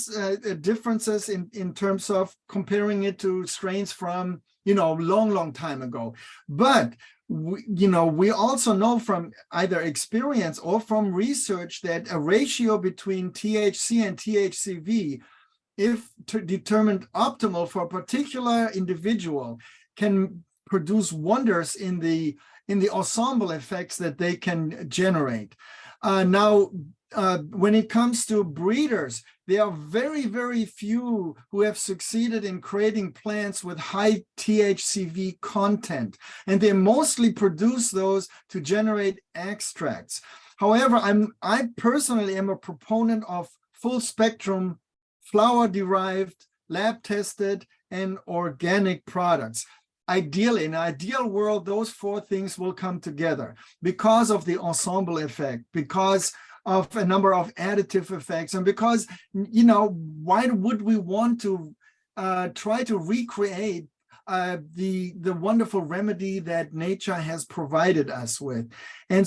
differences in terms of comparing it to strains from, long time ago. But, we also know from either experience or from research that a ratio between THC and THCV, if determined optimal for a particular individual, can produce wonders in the ensemble effects that they can generate. Now, when it comes to breeders, there are very, very few who have succeeded in creating plants with high THCV content, and they mostly produce those to generate extracts. However, I personally am a proponent of full spectrum, flower-derived, lab-tested, and organic products. Ideally, in an ideal world, those four things will come together because of the ensemble effect, because of a number of additive effects, and because, why would we want to try to recreate the wonderful remedy that nature has provided us with? And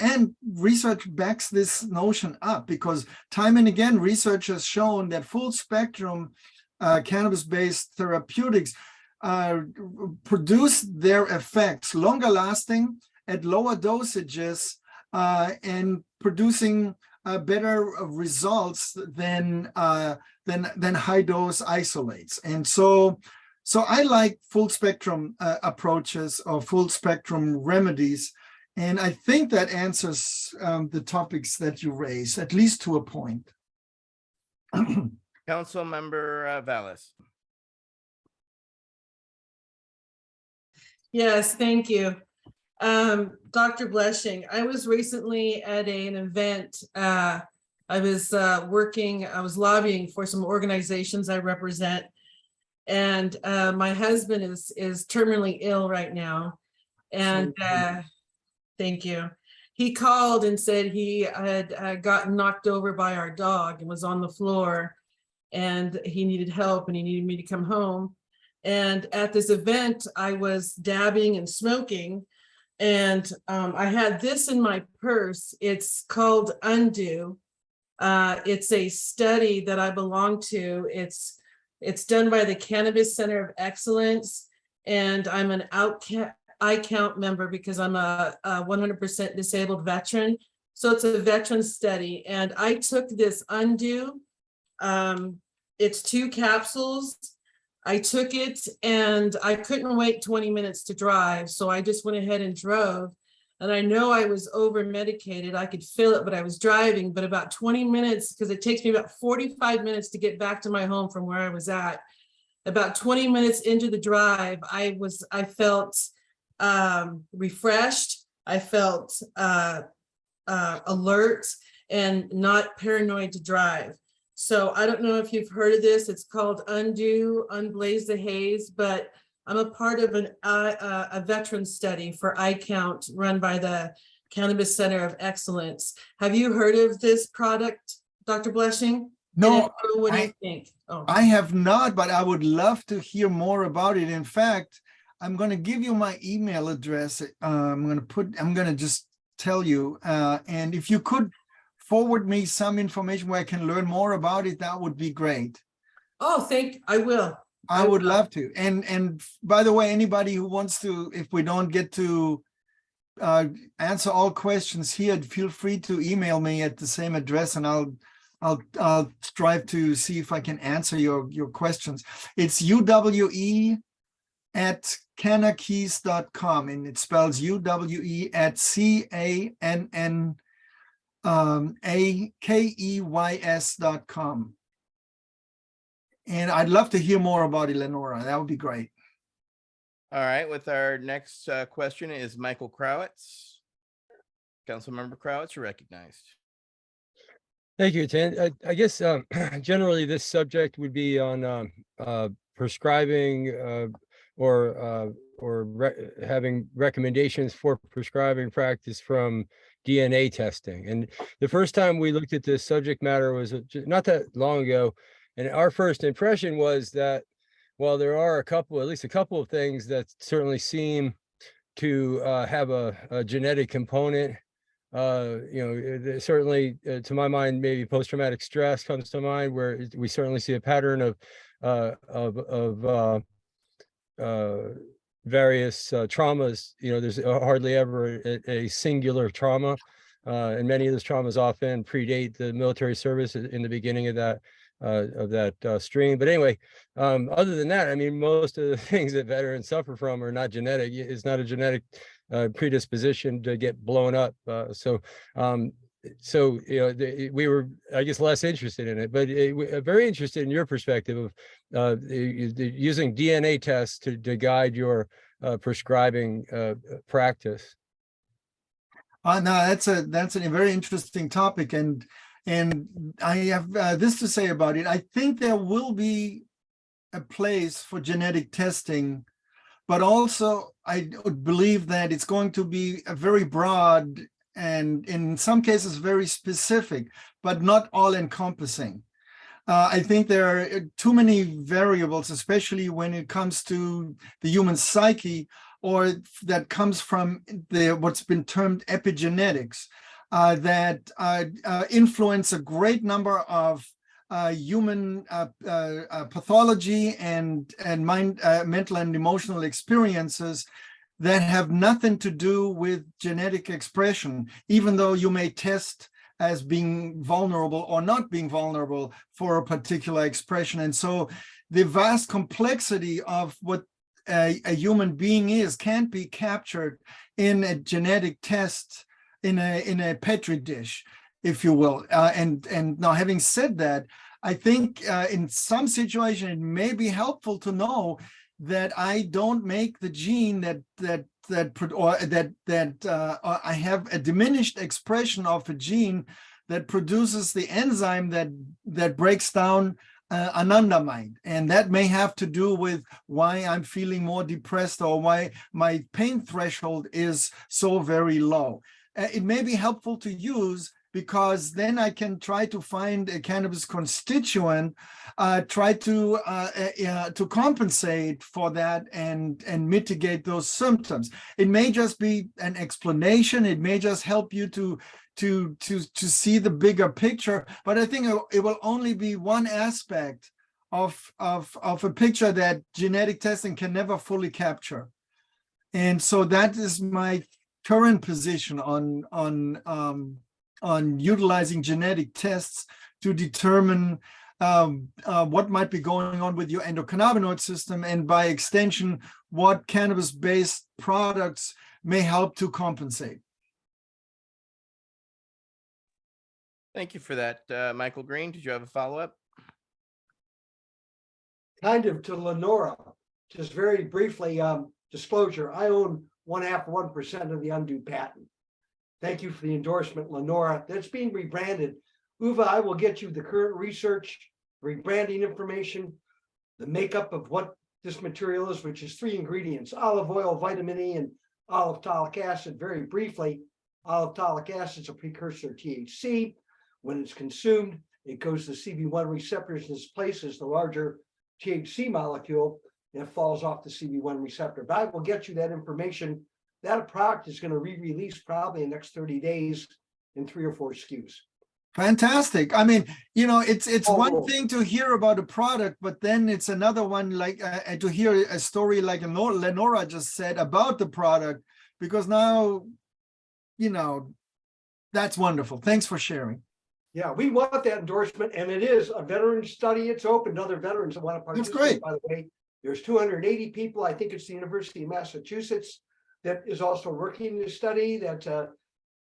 and research backs this notion up, because time and again, research has shown that full spectrum cannabis-based therapeutics produce their effects longer lasting at lower dosages, and producing better results than high dose isolates. And so I like full spectrum approaches or full spectrum remedies, and I think that answers the topics that you raised, at least to a point. Council Member Vallis. Yes, thank you. Dr. Blesching, I was recently at an event. I was lobbying for some organizations I represent, and my husband is terminally ill right now. And thank you. He called and said he had gotten knocked over by our dog and was on the floor, and he needed help and he needed me to come home. And at this event, I was dabbing and smoking, and I had this in my purse. It's called Undo. It's a study that I belong to. It's done by the Cannabis Center of Excellence, and I'm an ICOUNT member because I'm a 100% disabled veteran. So it's a veteran study, and I took this Undo It's 2 capsules. I took it and I couldn't wait 20 minutes to drive. So I just went ahead and drove. And I know I was over medicated. I could feel it, but I was driving. But about 20 minutes, because it takes me about 45 minutes to get back to my home from where I was at. About 20 minutes into the drive, I felt refreshed. I felt alert and not paranoid to drive. So I don't know if you've heard of this. It's called Unblaze the Haze, but I'm a part of a veteran study for iCount run by the Cannabis Center of Excellence. Have you heard of this product, Dr. Blesching? No, what do you think? Oh. I have not, but I would love to hear more about it. In fact, I'm going to give you my email address. I'm going to just tell you, and if you could forward me some information where I can learn more about it, that would be great. Oh, I will. I would love to. And by the way, anybody who wants to, if we don't get to answer all questions here, feel free to email me at the same address, and I'll strive to see if I can answer your questions. It's uwe@cannakeys.com, and it spells uwe@cannakeys.com. And I'd love to hear more about Eleonora. That would be great. All right, with our next question is Michael Krawitz. Councilmember Krawitz, you're recognized. Thank you, Tan. I guess generally this subject would be on prescribing or having recommendations for prescribing practice from DNA testing. And the first time we looked at this subject matter was not that long ago. And our first impression was that while there are at least a couple of things that certainly seem to have a genetic component, certainly to my mind, maybe post-traumatic stress comes to mind, where we certainly see a pattern of various traumas. There's hardly ever a singular trauma, and many of those traumas often predate the military service in the beginning of that stream. But anyway, other than that, I mean, most of the things that veterans suffer from are not genetic. It's not a genetic predisposition to get blown up. So we were, I guess, less interested in it, but very interested in your perspective of using DNA tests to guide your prescribing practice. No, that's a very interesting topic, and I have this to say about it. I think there will be a place for genetic testing, but also I would believe that it's going to be a very broad and in some cases very specific, but not all encompassing. I think there are too many variables, especially when it comes to the human psyche, or that comes from what's been termed epigenetics, that influence a great number of human pathology and mind, mental and emotional experiences that have nothing to do with genetic expression, even though you may test as being vulnerable or not being vulnerable for a particular expression. And so the vast complexity of what a human being is can't be captured in a genetic test in a petri dish, if you will. And now, having said that, I think in some situation it may be helpful to know that I don't make the gene that I have a diminished expression of a gene that produces the enzyme that breaks down anandamide, and that may have to do with why I'm feeling more depressed or why my pain threshold is so very low. It may be helpful to use, because then I can try to find a cannabis constituent, try to compensate for that and mitigate those symptoms. It may just be an explanation. It may just help you to see the bigger picture. But I think it will only be one aspect of a picture that genetic testing can never fully capture. And so that is my current position on utilizing genetic tests to determine what might be going on with your endocannabinoid system, and by extension, what cannabis-based products may help to compensate. Thank you for that, Michael Green. Did you have a follow-up? Kind of to Lenora, just very briefly, disclosure, I own 0.5% of the undue patent. Thank you for the endorsement, Lenora. That's being rebranded. Uwe, I will get you the current research, rebranding information, the makeup of what this material is, which is 3 ingredients: olive oil, vitamin E, and olive-tolic acid. Very briefly, olive-tolic acid is a precursor to THC. When it's consumed, it goes to CB1 receptors and displaces the larger THC molecule, and it falls off the CB1 receptor. But I will get you that information. That product is going to re-release probably in the next 30 days in 3 or 4 SKUs. Fantastic. I mean, it's one thing to hear about a product, but then it's another one like to hear a story like Lenora just said about the product, because now, that's wonderful. Thanks for sharing. Yeah, we want that endorsement, and it is a veteran study. It's open to other veterans that want to That's participate. great. By the way, there's 280 people. I think it's the University of Massachusetts that is also working in this study. That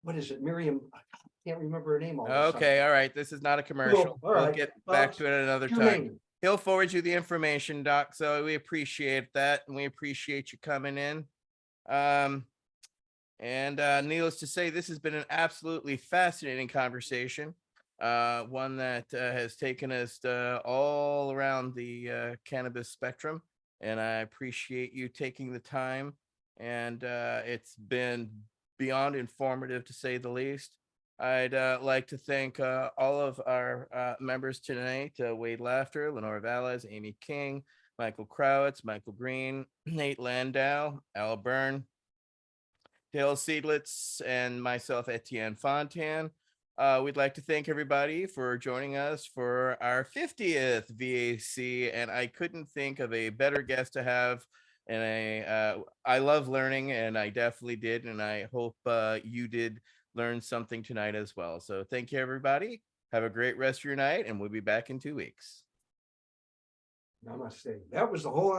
what is it, Miriam? I can't remember her name. Okay, all right. This is not a commercial. All We'll right. get back to it another Your time. name. He'll forward you the information, Doc. So we appreciate that, and we appreciate you coming in. And needless to say, this has been an absolutely fascinating conversation. One that has taken us all around the cannabis spectrum, and I appreciate you taking the time. And it's been beyond informative, to say the least. I'd like to thank all of our members tonight: Wade Laughter, Lenore Valles, Amy King, Michael Krowitz, Michael Green, Nate Landau, Al Byrne, Dale Seidlitz, and myself, Etienne Fontan. We'd like to thank everybody for joining us for our 50th V.A.C, and I couldn't think of a better guest to have. And I love learning, and I definitely did, and I hope you did learn something tonight as well. So thank you, everybody. Have a great rest of your night, and we'll be back in 2 weeks. Namaste. That was the whole